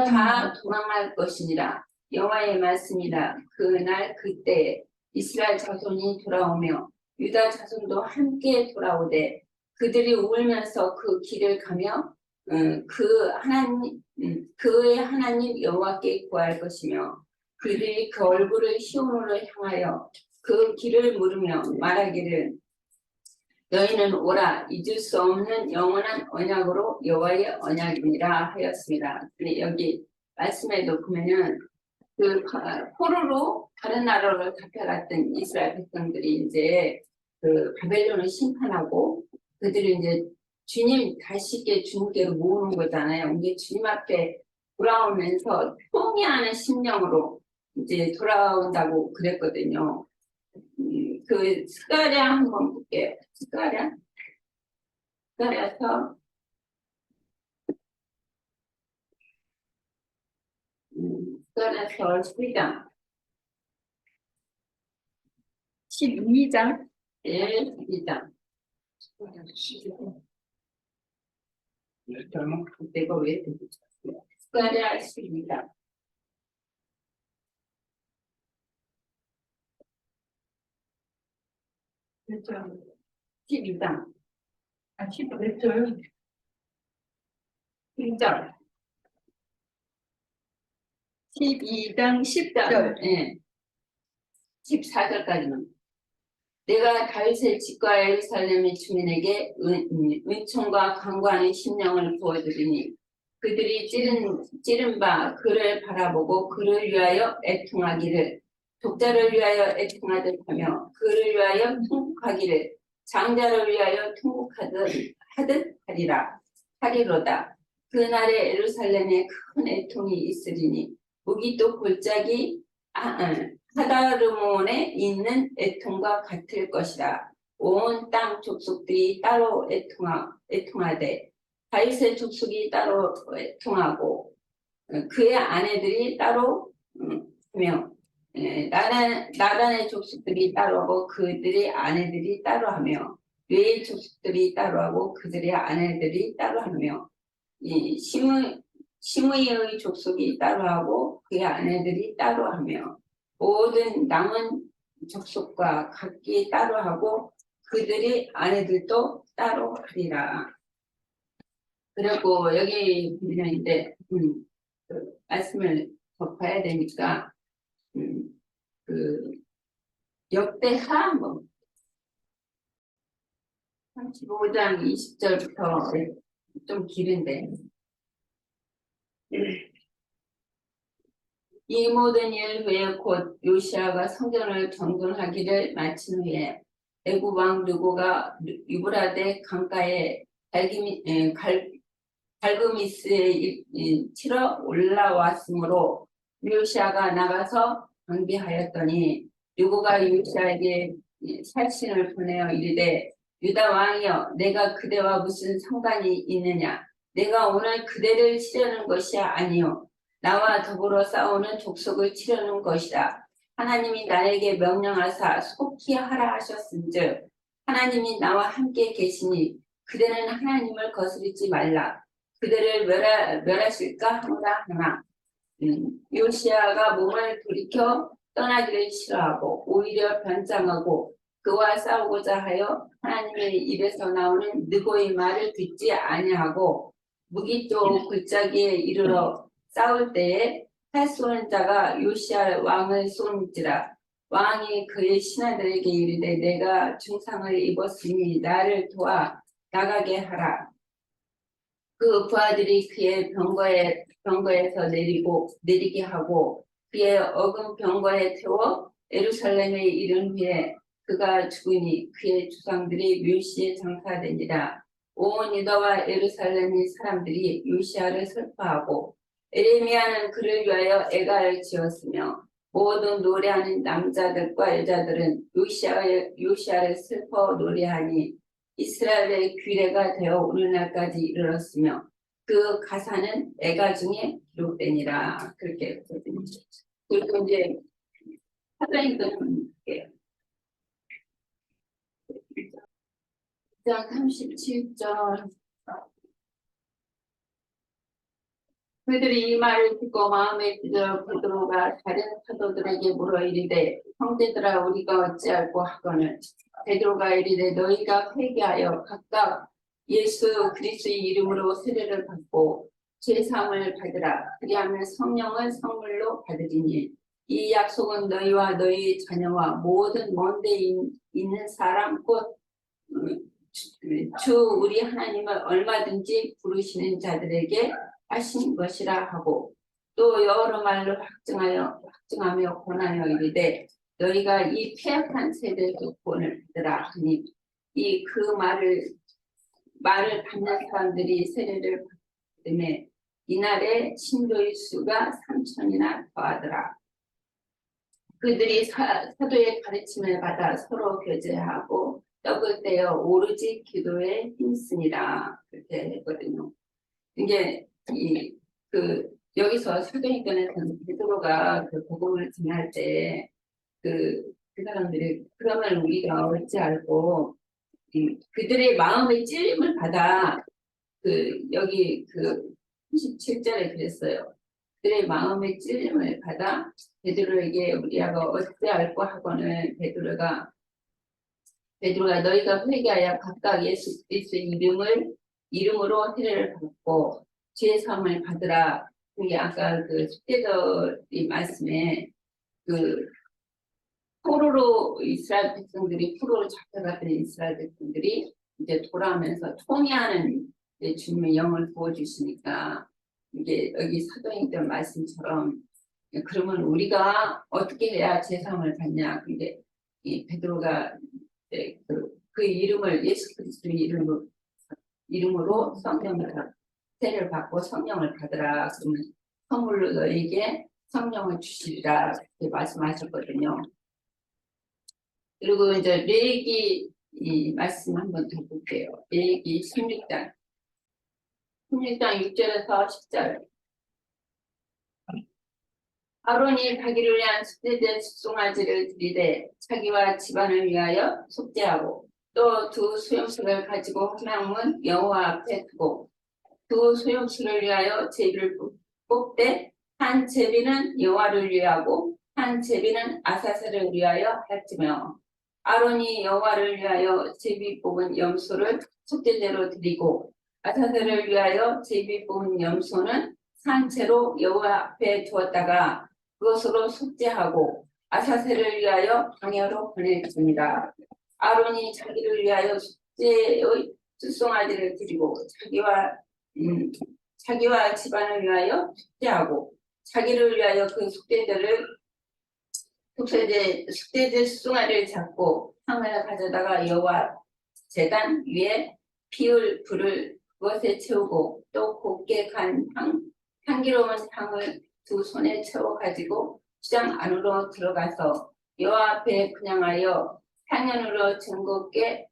다 도망할 것이니라. 여호와의 말씀이라. 그날 그때 이스라엘 자손이 돌아오며 유다 자손도 함께 돌아오되 그들이 울면서 그 길을 가며 그의 하나님 여호와께 구할 것이며 그들이 그 얼굴을 시온으로 향하여 그 길을 물으며 말하기를 너희는 오라 잊을 수 없는 영원한 언약으로 여호와의 언약이니라 하였습니다. 근데 여기 말씀에도 보면은 그 포로로 다른 나라로 잡혀갔던 이스라엘 백성들이 이제 그 바벨론을 심판하고 그들이 이제 주님 다시게 주님께로 모으는 거잖아요. 이게 주님 앞에 돌아오면서 통회하는 심령으로 이제 돌아온다고 그랬거든요. 그 스가랴 한번 볼게요. 스가랴서 12장 12장 12장 내가 왜 스가랴 12장 12장 11절 1절 12장 10절 예. 14절까지는 내가 다윗의 집과 예루살렘의 주민에게 은총과 강구하는 심령을 부어주리니 그들이 찌른 바 그를 바라보고 그를 위하여 애통하기를 독자를 위하여 애통하듯 하며 그를 위하여 통곡하기를 장자를 위하여 통곡하듯 하리로다. 그날에 예루살렘에 큰 애통이 있으리니 무기또 골짜기 하다르몬에 있는 애통과 같을 것이라. 온 땅 족속들이 따로 애통하되 다윗의 족속이 따로 애통하고 그의 아내들이 따로 하며 나단의 족속들이 따로 하고 그들의 아내들이 따로 하며 뇌의 족속들이 따로 하고 그들의 아내들이 따로 하며 이 시므이의 족속이 따로 하고 그의 아내들이 따로 하며 모든 남은 족속과 각기 따로 하고 그들의 아내들도 따로 하리라. 그리고 여기 보면 이제 그 말씀을 접해야 되니까 그 역대하 한번 35장 20절부터 좀 길은데 이 모든 일 후에 곧 요시아가 성전을 정돈하기를 마친 후에 애굽 왕 느고가 유브라데 강가에 갈그미스에 치러 올라왔으므로 요시아가 나가서 경비하였더니 느고가 요시아에게 살신을 보내어 이르되 유다 왕이여 내가 그대와 무슨 상관이 있느냐 내가 오늘 그대를 치려는 것이 아니요 나와 더불어 싸우는 족속을 치려는 것이라. 하나님이 나에게 명령하사 속히 하라 하셨은즉 하나님이 나와 함께 계시니 그대는 하나님을 거스르지 말라. 그들을 멸하실까 하노라 하나. 요시아가 몸을 돌이켜 떠나기를 싫어하고 오히려 변장하고 그와 싸우고자 하여 하나님의 입에서 나오는 느고의 말을 듣지 아니하고 무기또 골짜기에 이르러 싸울 때에 칼 쏘는 자가 요시아 왕을 쏜지라. 왕이 그의 신하들에게 이르되 내가 중상을 입었으니 나를 도와 나가게 하라. 그 부하들이 그의 병거에서 내리게 하고 그의 어금 병거에 태워 예루살렘에 이른 후에 그가 죽으니 그의 조상들이 묘시에 장사되니라. 온 유다와 예루살렘의 사람들이 요시아를 슬퍼하고 에레미야는 그를 위하여 애가를 지었으며 모든 노래하는 남자들과 여자들은 요시아를 슬퍼 노래하니 이스라엘의 규례가 되어 오늘날까지 이르렀으며 그 가사는 애가 중에 기록되니라. 그렇게 했거든요. 그리고 이제 사도행전을 볼게요. 37절. 그들이 이 말을 듣고 마음에 찢어 베드로가 다른 사도들에게 물어 이르되 형제들아 우리가 어찌할꼬 하거늘 베드로가 이르되 너희가 회개하여 각각 예수 그리스도의 이름으로 세례를 받고 죄사함을 받으라. 그리하면 성령을 선물로 받으리니 이 약속은 너희와 너희 자녀와 모든 먼 데 있는 사람 곧 주 우리 하나님을 얼마든지 부르시는 자들에게 하신 것이라 하고 또 여러 말로 확증하며 권하여 이르되 너희가 이 폐역한 세대의 구원을 받으라 하니 이 그 말을 받는 사람들이 세례를 받음에 이날에 신도의 수가 3,000이나 더하더라. 그들이 사도의 가르침을 받아 서로 교제하고 떡을 떼어 오로지 기도에 힘쓰니라. 그렇게 했거든요. 이게 여기서 사도행전에서는 베드로가 그 복음을 전할 때 그 사람들이 그러면 우리가 어찌할꼬 그들의 마음의 찔림을 받아 여기 37절에 그랬어요. 그들의 마음의 찔림을 받아 베드로에게 우리가 어찌할꼬 하고는 베드로가 너희가 회개하여 각각 예수 그리스도의 이름으로 세례를 받고 죄 사함을 받으라. 그게 아까 그 숙제자의 말씀에 포로로 이스라엘 백성들이 포로로 잡혀갔던 이스라엘 백성들이 이제 돌아오면서 통회하는 주님의 영을 부어주시니까 이게 여기 사도행전 말씀처럼 그러면 우리가 어떻게 해야 죄 사함을 받냐. 근데 이 베드로가 그 이름을 예수 그리스도의 이름으로 성령을 세례를 받고 성령을 받으라. 그러면 선물로 너에게 성령을 주시리라. 그렇게 말씀하셨거든요. 그리고 이제 레위기 이 말씀 한번 더 볼게요. 레위기 16장 6절에서 10절. 아론이 자기를 위한 속죄제 숙송아지를 드리되 자기와 집안을 위하여 속죄하고 또 두 수염술을 가지고 한 명은 여호와 앞에 두고 두 수염술을 위하여 제비를 뽑되 한 제비는 여호와를 위하고 한 제비는 아사셀을 위하여 할지며 아론이 여호와를 위하여 제비 뽑은 염소를 속죄제로 드리고 아사셀을 위하여 제비 뽑은 염소는 산채로 여호와 앞에 두었다가 그것으로 속죄하고 아사셀을 위하여 광야로 보냈습니다. 아론이 자기를 위하여 속죄의 수송아지를 드리고 자기와 집안을 위하여 속죄하고 자기를 위하여 그 속죄제 수송아지를 잡고 향을 가져다가 여호와 제단 위에 피울 불을 그것에 채우고 또 곱게 간 향기로운 향을 두 손에 채워 가지고 시장 안으로 들어가서 여호와 앞에 분향하여 향연으로 정곱게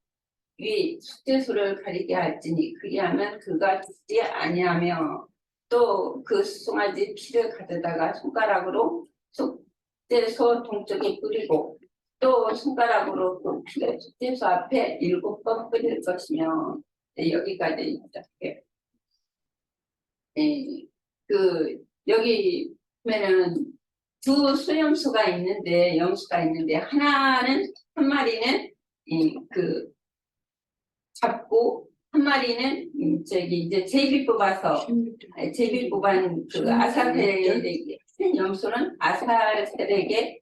위 속죄소를 가리게 할지니 그리하면 그가 죽지 아니하며 또 그 수송아지 피를 가져다가 손가락으로 속죄소 동쪽에 뿌리고 또 손가락으로 그 피를 속죄소 앞에 7번 뿌릴 것이며. 네, 여기까지 이렇게 여기 보면은 두 수염수가 있는데 염수가 있는데 한 마리는 잡고 한 마리는 이제 제비 뽑아서 제비 뽑은 아사셀에게 큰 염소는 아사셀에게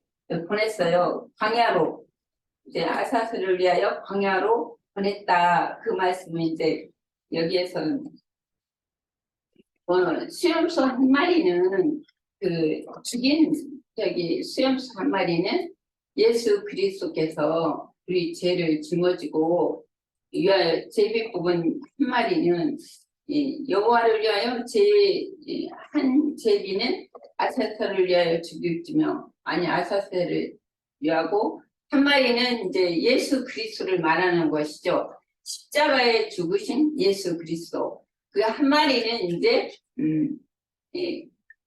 보냈어요. 광야로 이제 아사셀을 위하여 광야로 보냈다. 그 말씀은 이제 여기에서 수염소 한 마리는 죽인 수염소 한 마리는 예수 그리스도께서 우리 죄를 짊어지고 위하여 제비 뽑은 한 마리는 여호와를 위하여 한 제비는 아사셀을 위하여 죽일지며 아니 아사셀을 위하고 한 마리는 이제 예수 그리스도를 말하는 것이죠. 십자가에 죽으신 예수 그리스도. 그 한 마리는 이제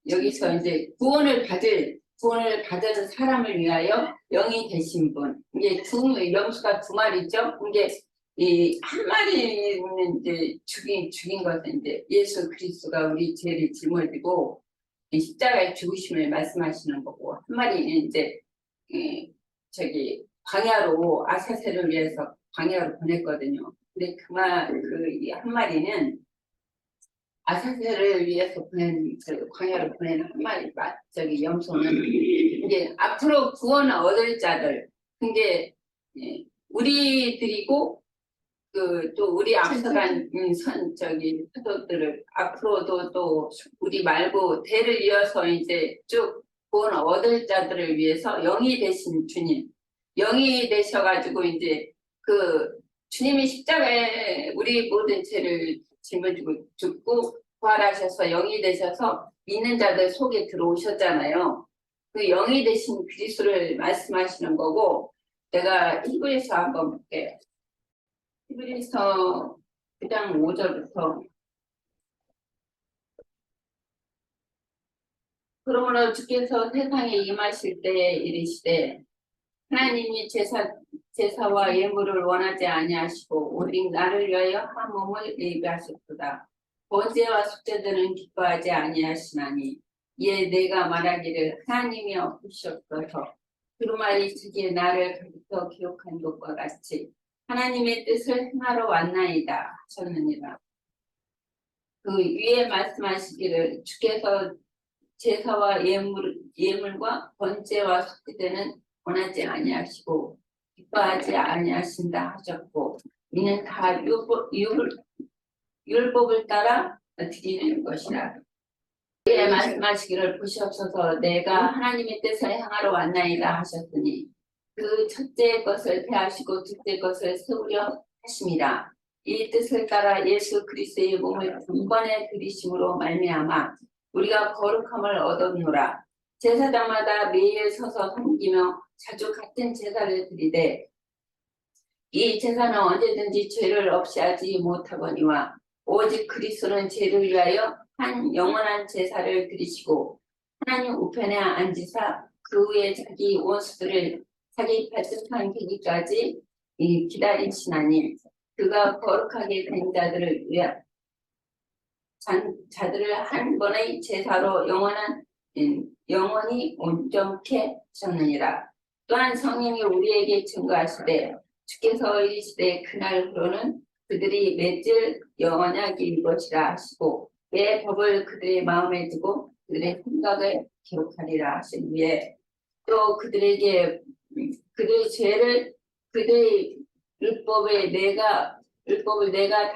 여기서 이제 구원을 받은 사람을 위하여 영이 되신 분. 이게 염수가 두 마리죠. 이게 한 마리는 이제 죽인 것은 이제 예수 그리스도가 우리 죄를 짊어지고 십자가에 죽으심을 말씀하시는 거고, 한 마리는 이제 광야로 아사셀을 위해서 광야로 보냈거든요. 근데 한 마리는 아사셀을 위해서 광야로 보낸 한 마리 염소는 이제 앞으로 구원을 얻을 자들, 그게 우리들이고 또 우리 앞서간 사도들을 앞으로도 또 우리 말고 대를 이어서 이제 쭉 구원을 얻을 자들을 위해서 영이 되신 주님, 영이 되셔가지고 이제 주님이 십자가에 우리 모든 죄를 짊어지고 죽고 부활하셔서 영이 되셔서 믿는 자들 속에 들어오셨잖아요. 그 영이 되신 그리스도를 말씀하시는 거고, 내가 히브리서 한번 볼게요. 히브리서 9장 5절부터 그러므로 주께서 세상에 임하실 때에 이르시되 하나님이 제사와 예물을 원하지 아니하시고 오직 나를 위하여 한 몸을 예비하셨도다. 번제와 속죄들은 기뻐하지 아니하시나니 이에 내가 말하기를 하나님이 엎으셨어서 두루마리 책에 나를 가르쳐 기록한 것과 같이 하나님의 뜻을 행하러 왔나이다 하셨느니라. 그 위에 말씀하시기를 주께서 제사와 예물과 번제와 속죄는 원하지 아니하시고 기뻐하지 아니하신다 하셨고, 이는 다 율법을 따라 드리는 것이라. 위에 말씀하시기를 보시옵소서 내가 하나님의 뜻을 행하러 왔나이다 하셨으니 그 첫째 것을 폐하시고 둘째 것을 세우려 하심이라. 이 뜻을 따라 예수 그리스도의 몸을 단번에 들이심으로 말미암아 우리가 거룩함을 얻었노라. 제사장마다 매일 서서 섬기며 자주 같은 제사를 드리되 이 제사는 언제든지 죄를 없이 하지 못하거니와 오직 그리스도는 죄를 위하여 한 영원한 제사를 드리시고 하나님 우편에 앉으사 그 후에 자기 원수들을 자기 발등판 되기까지 기다리시나니 그가 거룩하게 된 자들을 한 번의 제사로 영원히 온전케 하셨느니라. 또한 성령이 우리에게 증거하시되 주께서 이르시되 그날로는 그들이 맺을 언약일 것이라 하시고 내 법을 그들의 마음에 두고 그들의 생각을 기록하리라 하신 후에 또 그들에게 그들의 죄를 그들의 율법을 내가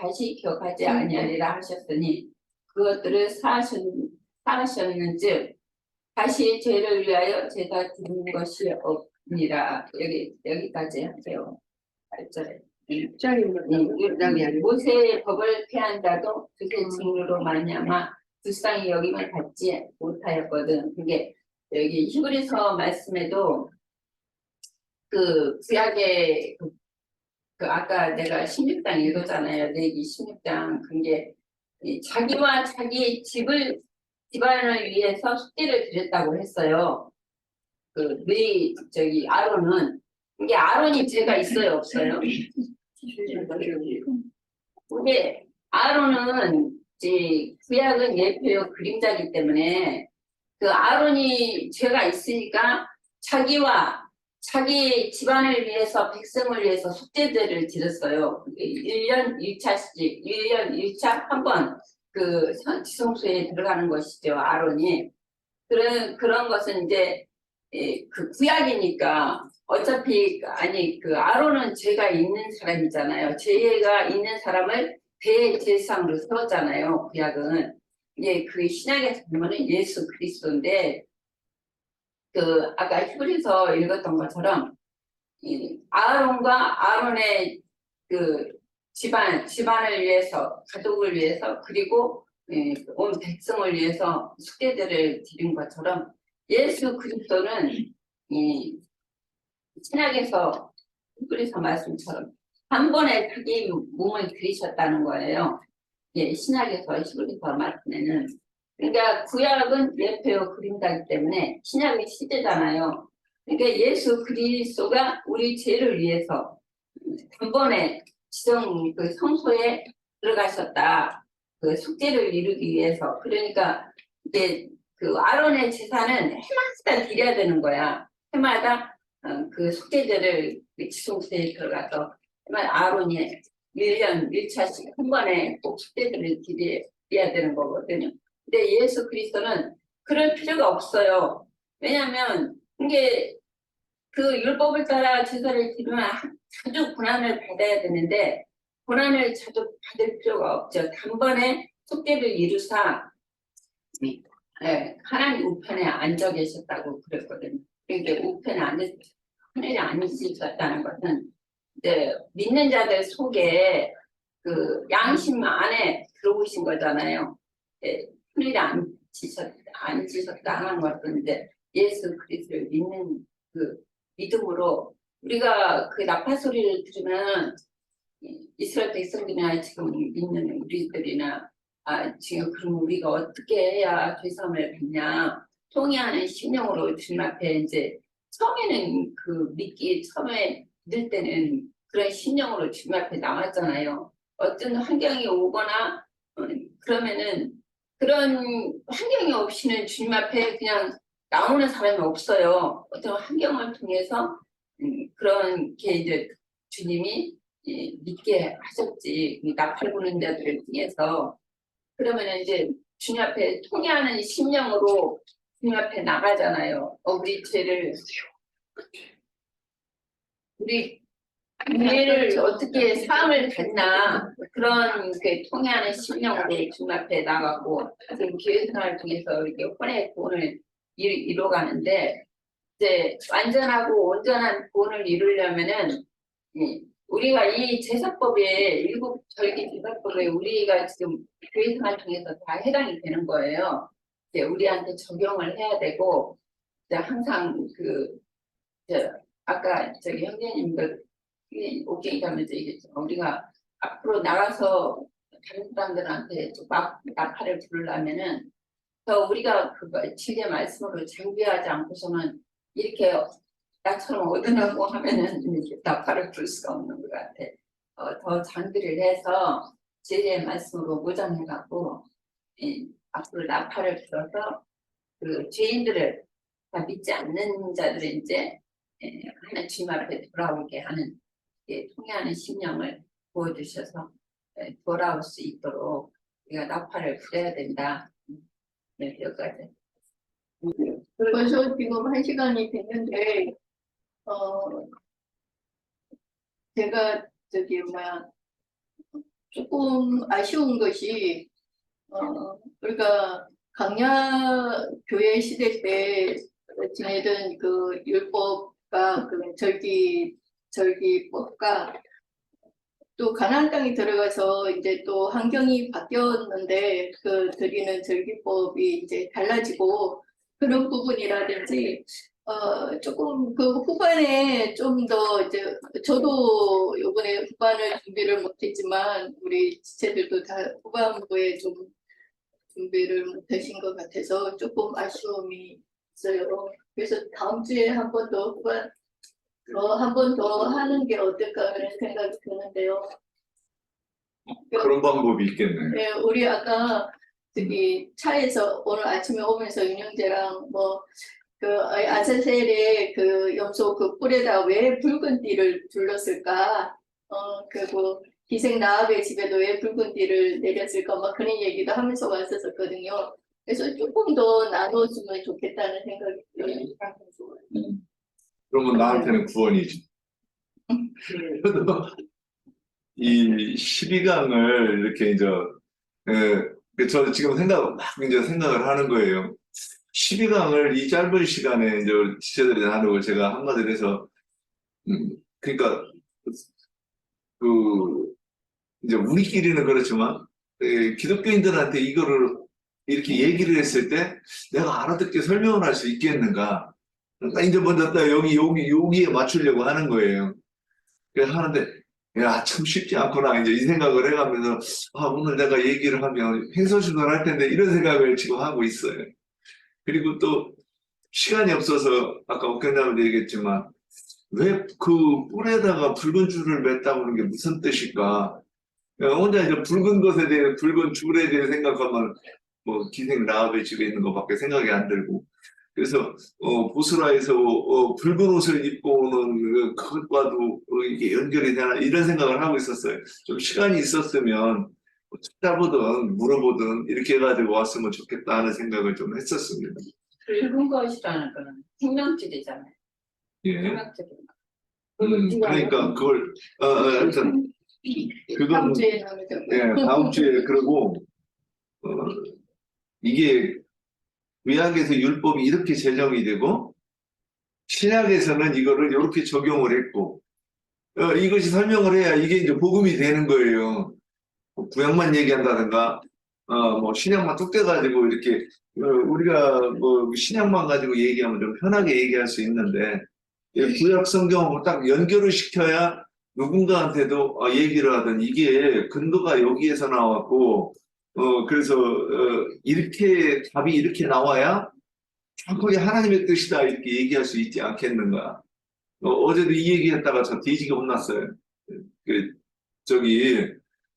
다시 기억하지 아니하리라 하셨으니 그것들을 사하셨는즉 다시 죄를 위하여 제가 드리는 것이 없니라. 여기까지 하세요. 8절에. 6장이 모세의 법을 폐한 자도 그의 증거로 말미암아 불쌍히 여김을 받지 못하였거든. 그게 여기 히브리서 말씀에도 그 구약의 아까 내가 16장 읽었잖아요. 레기 16장. 그게 자기와 자기 집안을 위해서 속죄를 드렸다고 했어요. 아론은. 이게 아론이 죄가 있어요, 없어요? 근데 아론은 구약은 예표요 그림자이기 때문에 그 아론이 죄가 있으니까 자기 집안을 위해서 백성을 위해서 속죄제를 드렸어요. 1년 1차씩 1년 1차 한 번 그 지성소에 들어가는 것이죠. 아론이 그런 것은 이제 그 구약이니까 어차피 아니 그 아론은 죄가 있는 사람이잖아요. 죄가 있는 사람을 대제사장으로 세웠잖아요. 구약은 이제 그 신약의 보면은 예수 그리스도인데 그 아까 히브리서 읽었던 것처럼 이 아론의 그 집안을 위해서 가족을 위해서 그리고 온 백성을 위해서 속죄제를 드린 것처럼 예수 그리스도는 이 신약에서 히브리서 말씀처럼 한 번에 자기 몸을 들이셨다는 거예요. 신약에서 히브리서 말씀에는 그러니까 구약은 예표요 그림자이기 때문에 신약의 시대잖아요. 그러니까 예수 그리스도가 우리 죄를 위해서 단번에 그 성소에 들어가셨다. 그 속죄를 이루기 위해서. 그러니까 이제 그 아론의 제사는 해마다 드려야 되는 거야. 해마다 그 속죄제를 지성소에 들어가서 아론이 1년 1차씩 한 번에 꼭 속죄제를 드려야 되는 거거든요. 근데 예수 그리스도는 그럴 필요가 없어요. 왜냐하면 이게 그 율법을 따라 제사를 드리면 자주 고난을 받아야 되는데 고난을 자주 받을 필요가 없죠. 단번에 속죄를 이루사 하나님 우편에 앉아 계셨다고 그랬거든요. 그러니까 우편에 하늘에 앉으셨다는 것은 이제 믿는 자들 속에 그 양심 안에 들어오신 거잖아요. 하늘에 앉으셨다 하는 것은 이제 예수 그리스도를 믿는 그 믿음으로 우리가 그 나팔 소리를 들으면 이스라엘 백성들이나 지금 믿는 우리들이나 지금 그럼 우리가 어떻게 해야 죄사함을 받냐 통회하는 심령으로 주님 앞에 이제 처음에는 그 처음에 믿을 때는 그런 심령으로 주님 앞에 나왔잖아요. 어떤 환경이 오거나 그러면은 그런 환경이 없이는 주님 앞에 그냥 나오는 사람이 없어요. 어떤 환경을 통해서 그런 게 이제 주님이 믿게 하셨지. 나팔 부는 자들을 통해서 그러면 이제 주님 앞에 통회하는 심령으로 주님 앞에 나가잖아요. 우리 죄를 우리 죄를 어떻게 사함을 받나 그런 그 통회하는 심령으로 주님 앞에 나가고 지금 교회 생활을 통해서 이렇게 혼의 구원을 이뤄가는데 이제 완전하고 온전한 구원을 이루려면은 우리가 이 제사법에 일곱 절기 제사법에 우리가 지금 교회 생활을 통해서 다 해당이 되는 거예요. 이제 우리한테 적용을 해야 되고 이제 항상 아까 저기 형제님들 오케이 가면서 얘기했죠. 우리가 앞으로 나가서 다른 사람들한테 막 나팔을 부르려면은 더 우리가 그거 지의 말씀으로 장비하지 않고서는 이렇게 나처럼 얻으려고 하면은 이렇게 나팔을 부를 수가 없는 것 같아. 더 장비를 해서 지의 말씀으로 무장해갖고 앞으로 나팔을 불어서 그 죄인들을 다 믿지 않는 자들을 이제 하나님 주님 앞에 돌아오게 하는 통해하는 심령을 보여주셔서 돌아올 수 있도록 우리가 나팔을 불어야 된다. 네, 여기까지. 벌써 지금 1시간이 됐는데 제가 조금 아쉬운 것이 우리가 강야 교회 시대 때 지내던 그 율법과 그 절기법과 또 가나안 땅에 들어가서 이제 또 환경이 바뀌었는데 그 드리는 절기법이 이제 달라지고 그런 부분이라든지 조금 그 후반에 좀 더 이제 저도 이번에 후반을 준비를 못했지만 우리 지체들도 다 후반부에 좀 준비를 못하신 것 같아서 조금 아쉬움이 있어요. 그래서 다음 주에 한 번 더 후반 한 번 더 하는 게 어떨까 그런 생각이 드는데요. 그런 방법이 있겠네. 네, 우리 아까 저기 차에서 오늘 아침에 오면서 윤영재랑 그 아자셀의 그 염소 그 뿔에다 왜 붉은 띠를 둘렀을까? 그리고 기생 라합의 집에도 왜 붉은 띠를 내렸을까? 막 그런 얘기도 하면서 왔었거든요. 그래서 조금 더 나눠주면 좋겠다는 생각이 들어요. 그러면 나한테는 구원이지. 이 12강을 이렇게 이제, 저는 지금 막 이제 생각을 하는 거예요. 12강을 이 짧은 시간에 이제 지체들이 나누고 제가 한마디로 해서, 그러니까, 이제 우리끼리는 그렇지만, 기독교인들한테 이거를 이렇게 얘기를 했을 때 내가 알아듣게 설명을 할 수 있겠는가. 그러니까 이제 먼저 딱 여기에 맞추려고 하는 거예요. 그래서 하는데, 야, 참 쉽지 않구나. 이제 이 생각을 해가면서, 오늘 내가 얘기를 하면 횡설수설할 텐데, 이런 생각을 지금 하고 있어요. 그리고 또, 시간이 없어서, 아까 옥견장도 얘기했지만, 왜 그 뿔에다가 붉은 줄을 맸다고 하는 게 무슨 뜻일까? 혼자 이제 붉은 것에 대해, 붉은 줄에 대해 생각하면, 기생 라합의 집에 있는 것밖에 생각이 안 들고, 그래서 보스라에서 붉은 옷을 입고 오는 그것과도 이게 연결이 되나 이런 생각을 하고 있었어요. 좀 시간이 있었으면 찾아보든 물어보든 이렇게 해가지고 왔으면 좋겠다 하는 생각을 좀 했었습니다. 붉은 것이라는 거는 생명줄이잖아요. 예. 생명줄. 그러니까 그걸 하여튼 그건 다음 주에 나누죠. 예, 다음 주에 그러고 이게 구약에서 율법이 이렇게 제정이 되고 신약에서는 이거를 이렇게 적용을 했고 이것이 설명을 해야 이게 이제 복음이 되는 거예요. 구약만 얘기한다든가 신약만 뚝 떼가지고 이렇게 우리가 신약만 가지고 얘기하면 좀 편하게 얘기할 수 있는데 구약 성경하고 딱 연결을 시켜야 누군가한테도 얘기를 하든 이게 근거가 여기에서 나왔고 그래서 이렇게 답이 이렇게 나와야 정확하게 하나님의 뜻이다 이렇게 얘기할 수 있지 않겠는가. 어제도 이 얘기했다가 저 뒤지게 혼났어요.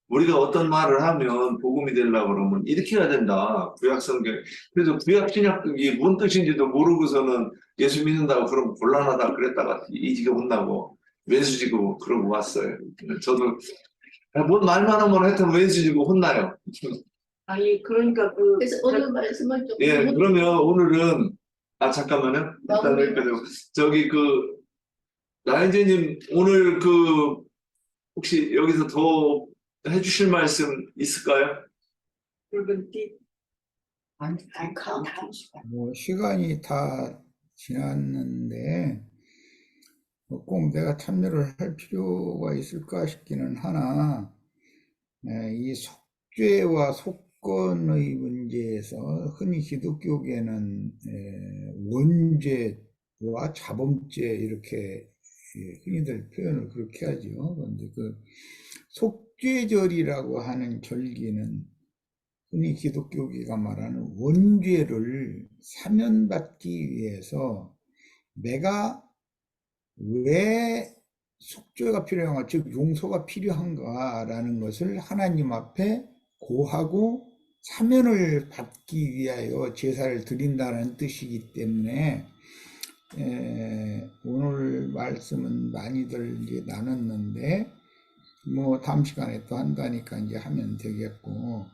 우리가 어떤 말을 하면 복음이 되려고 그러면 이렇게 해야 된다. 구약 성경. 그래서 구약 신약이 뭔 뜻인지도 모르고서는 예수 믿는다고 그러면 곤란하다 그랬다가 뒤지게 혼나고 왼수지고 그러고 왔어요. 저도 뭔 말만 하면 하여튼 왼수지고 혼나요. 아니 그러니까 그래서 오늘 말씀을 좀 예, 그러면 오늘은 잠깐만요. 일단 마무리. 여기까지. 나인재님 오늘 혹시 여기서 더 해주실 말씀 있을까요? 붉은 띠. 다음 시간. 시간이 다 지났는데 꼭 내가 참여를 할 필요가 있을까 싶기는 하나, 이 속죄와 속건의 문제에서 흔히 기독교계는 원죄와 자범죄 이렇게 흔히들 표현을 그렇게 하죠. 그런데 그 속죄절이라고 하는 절기는 흔히 기독교계가 말하는 원죄를 사면받기 위해서 내가 왜 속죄가 필요한가, 즉 용서가 필요한가라는 것을 하나님 앞에 고하고 사면을 받기 위하여 제사를 드린다는 뜻이기 때문에 오늘 말씀은 많이들 이제 나눴는데 다음 시간에 또 한다니까 이제 하면 되겠고,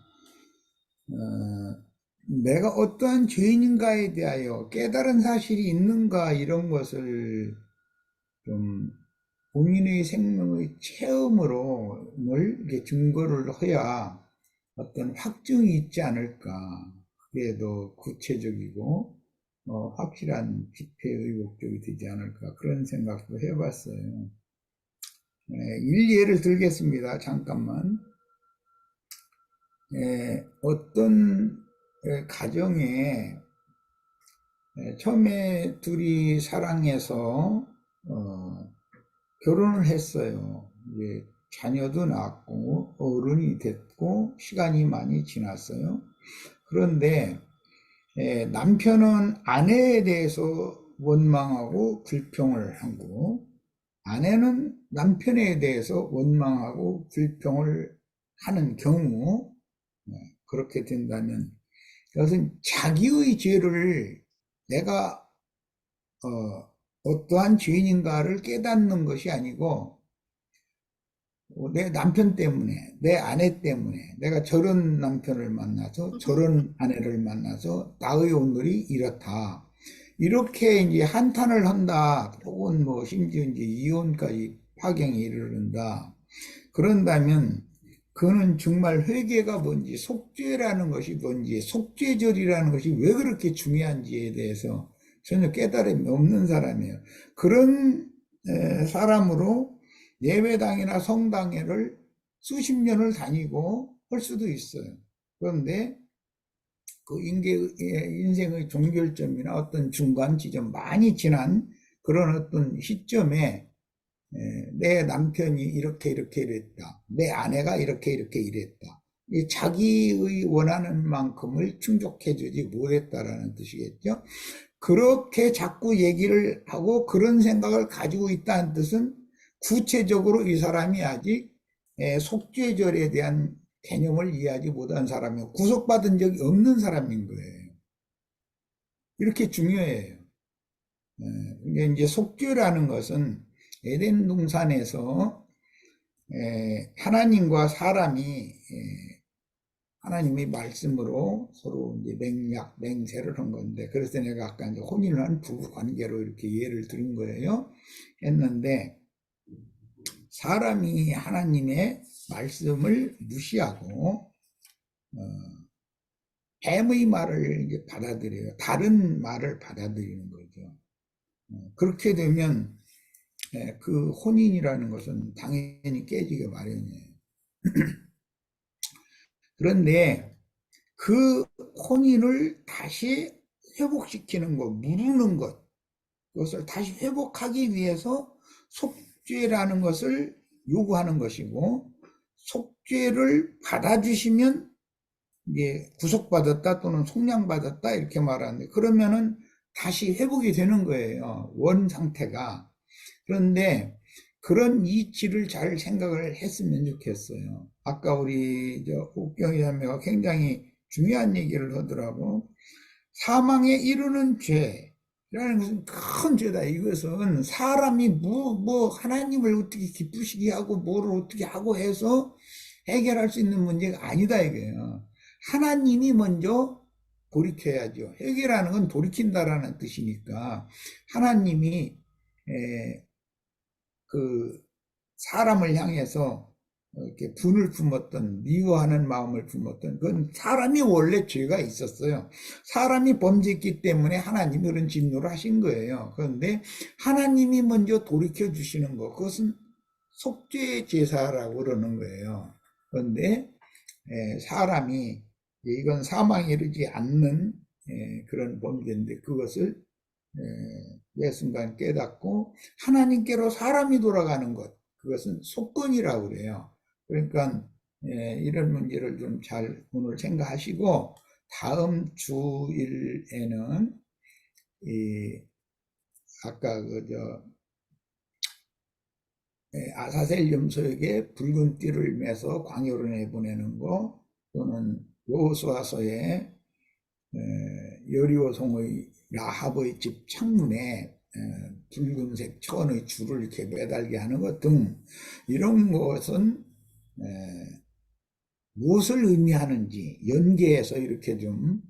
내가 어떠한 죄인인가에 대하여 깨달은 사실이 있는가 이런 것을 좀 본인의 생명의 체험으로 이렇게 증거를 해야 어떤 확증이 있지 않을까. 그게 더 구체적이고 확실한 집회 의혹적이 되지 않을까 그런 생각도 해봤어요. 예를 들겠습니다. 잠깐만. 어떤 가정에 처음에 둘이 사랑해서 결혼을 했어요. 이제 자녀도 낳았고 어른이 됐고 시간이 많이 지났어요. 그런데 남편은 아내에 대해서 원망하고 불평을 하고 아내는 남편에 대해서 원망하고 불평을 하는 경우 그렇게 된다면 그것은 자기의 죄를 내가 어떠한 죄인인가를 깨닫는 것이 아니고 내 남편 때문에, 내 아내 때문에, 내가 저런 남편을 만나서 저런 아내를 만나서 나의 오늘이 이렇다. 이렇게 이제 한탄을 한다. 혹은 뭐 심지어 이제 이혼까지 파경에 이르른다. 그런다면 그는 정말 회개가 뭔지, 속죄라는 것이 뭔지, 속죄절이라는 것이 왜 그렇게 중요한지에 대해서 전혀 깨달음이 없는 사람이에요. 그런 사람으로 예배당이나 성당회를 수십 년을 다니고 할 수도 있어요. 그런데 그 인생의 종결점이나 어떤 중간 지점, 많이 지난 그런 어떤 시점에 내 남편이 이렇게 이랬다. 내 아내가 이렇게 이랬다. 자기의 원하는 만큼을 충족해주지 못했다라는 뜻이겠죠. 그렇게 자꾸 얘기를 하고 그런 생각을 가지고 있다는 뜻은 구체적으로 이 사람이 아직 속죄절에 대한 개념을 이해하지 못한 사람이고 구속받은 적이 없는 사람인 거예요. 이렇게 중요해요. 이제 속죄라는 것은 에덴 동산에서 하나님과 사람이 하나님의 말씀으로 서로 이제 맹약, 맹세를 한 건데, 그래서 내가 아까 이제 혼인을 한 부부 관계로 이렇게 예를 들은 거예요. 했는데, 사람이 하나님의 말씀을 무시하고, 뱀의 말을 이제 받아들여요. 다른 말을 받아들이는 거죠. 그렇게 되면, 그 혼인이라는 것은 당연히 깨지게 마련이에요. 그런데 그 혼인을 다시 회복시키는 것, 무르는 것, 그것을 다시 회복하기 위해서 속죄라는 것을 요구하는 것이고, 속죄를 받아주시면 이제 구속받았다 또는 속량받았다 이렇게 말하는데, 그러면은 다시 회복이 되는 거예요. 원 상태가. 그런데 그런 이치를 잘 생각을 했으면 좋겠어요. 아까 우리 옥경이 자매가 굉장히 중요한 얘기를 하더라고. 사망에 이르는 죄라는 것은 큰 죄다. 이것은 사람이 하나님을 어떻게 기쁘시게 하고 뭐를 어떻게 하고 해서 해결할 수 있는 문제가 아니다 이거예요. 하나님이 먼저 돌이켜야죠. 해결하는 건 돌이킨다라는 뜻이니까 하나님이 그 사람을 향해서 이렇게 분을 품었던, 미워하는 마음을 품었던, 그건 사람이 원래 죄가 있었어요. 사람이 범죄했기 때문에 하나님이 그런 진노를 하신 거예요. 그런데 하나님이 먼저 돌이켜 주시는 것, 그것은 속죄 제사라고 그러는 거예요. 그런데 사람이 이건 사망에 이르지 않는 그런 범죄인데 그것을 매 순간 깨닫고 하나님께로 사람이 돌아가는 것, 그것은 속건이라고 그래요. 그러니까 이런 문제를 좀 잘 오늘 생각하시고 다음 주일에는 아까 아사셀 염소에게 붉은 띠를 매서 광야로 내보내는 거, 또는 여호수아서의 여리고 성의 라합의 집 창문에 붉은색 천의 줄을 이렇게 매달게 하는 것 등 이런 것은 무엇을 의미하는지 연계해서 이렇게 좀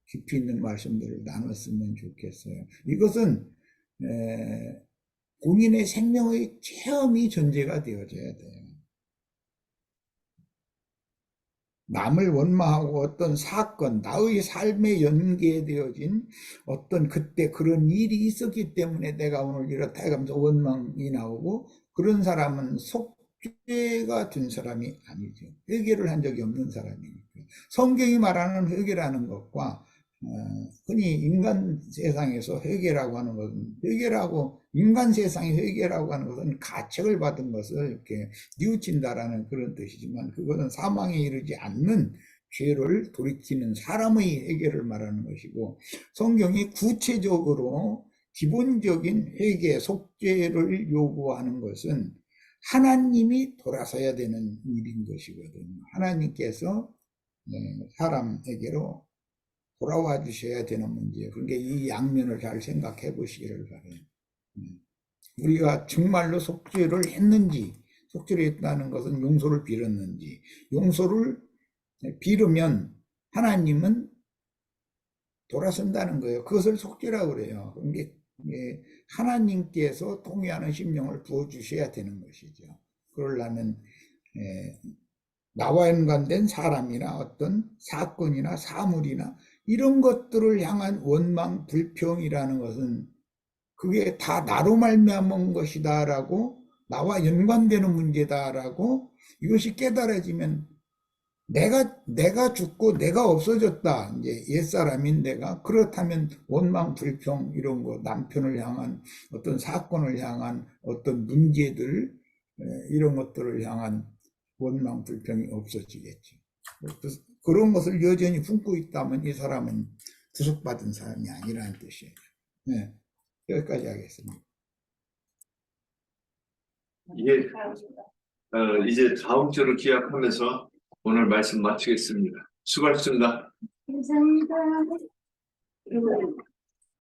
깊이 있는 말씀들을 나눴으면 좋겠어요. 이것은 본인의 생명의 체험이 전제가 되어져야 돼요. 남을 원망하고 어떤 사건, 나의 삶에 연계되어진 어떤 그때 그런 일이 있었기 때문에 내가 오늘 이렇다 해가면서 원망이 나오고, 그런 사람은 속죄가 된 사람이 아니죠. 회개를 한 적이 없는 사람이니까. 성경이 말하는 회개라는 것과 흔히 인간 세상에서 회개라고 하는 것은, 인간 세상의 회개라고 하는 것은 가책을 받은 것을 이렇게 뉘우친다라는 그런 뜻이지만, 그것은 사망에 이르지 않는 죄를 돌이키는 사람의 회개를 말하는 것이고, 성경이 구체적으로 기본적인 회개, 속죄를 요구하는 것은 하나님이 돌아서야 되는 일인 것이거든요. 하나님께서 사람에게로 돌아와 주셔야 되는 문제. 그러니까 이 양면을 잘 생각해 보시기를 바라요. 우리가 정말로 속죄를 했는지, 속죄를 했다는 것은 용서를 빌었는지, 용서를 빌으면 하나님은 돌아선다는 거예요. 그것을 속죄라고 그래요. 그게 하나님께서 통회하는 심령을 부어주셔야 되는 것이죠. 그러려면 나와 연관된 사람이나 어떤 사건이나 사물이나 이런 것들을 향한 원망, 불평이라는 것은 그게 다 나로 말미암은 것이다라고, 나와 연관되는 문제다라고 이것이 깨달아지면 내가 죽고 내가 없어졌다. 이제 옛사람인 내가. 그렇다면 원망, 불평 이런 거, 남편을 향한 어떤 사건을 향한 어떤 문제들, 이런 것들을 향한 원망, 불평이 없어지겠죠. 그런 것을 여전히 품고 있다면 이 사람은 구속받은 사람이 아니라는 뜻이에요. 네, 여기까지 하겠습니다. 이게 이제 다음 주를 기약하면서 오늘 말씀 마치겠습니다. 수고하셨습니다. 감사합니다.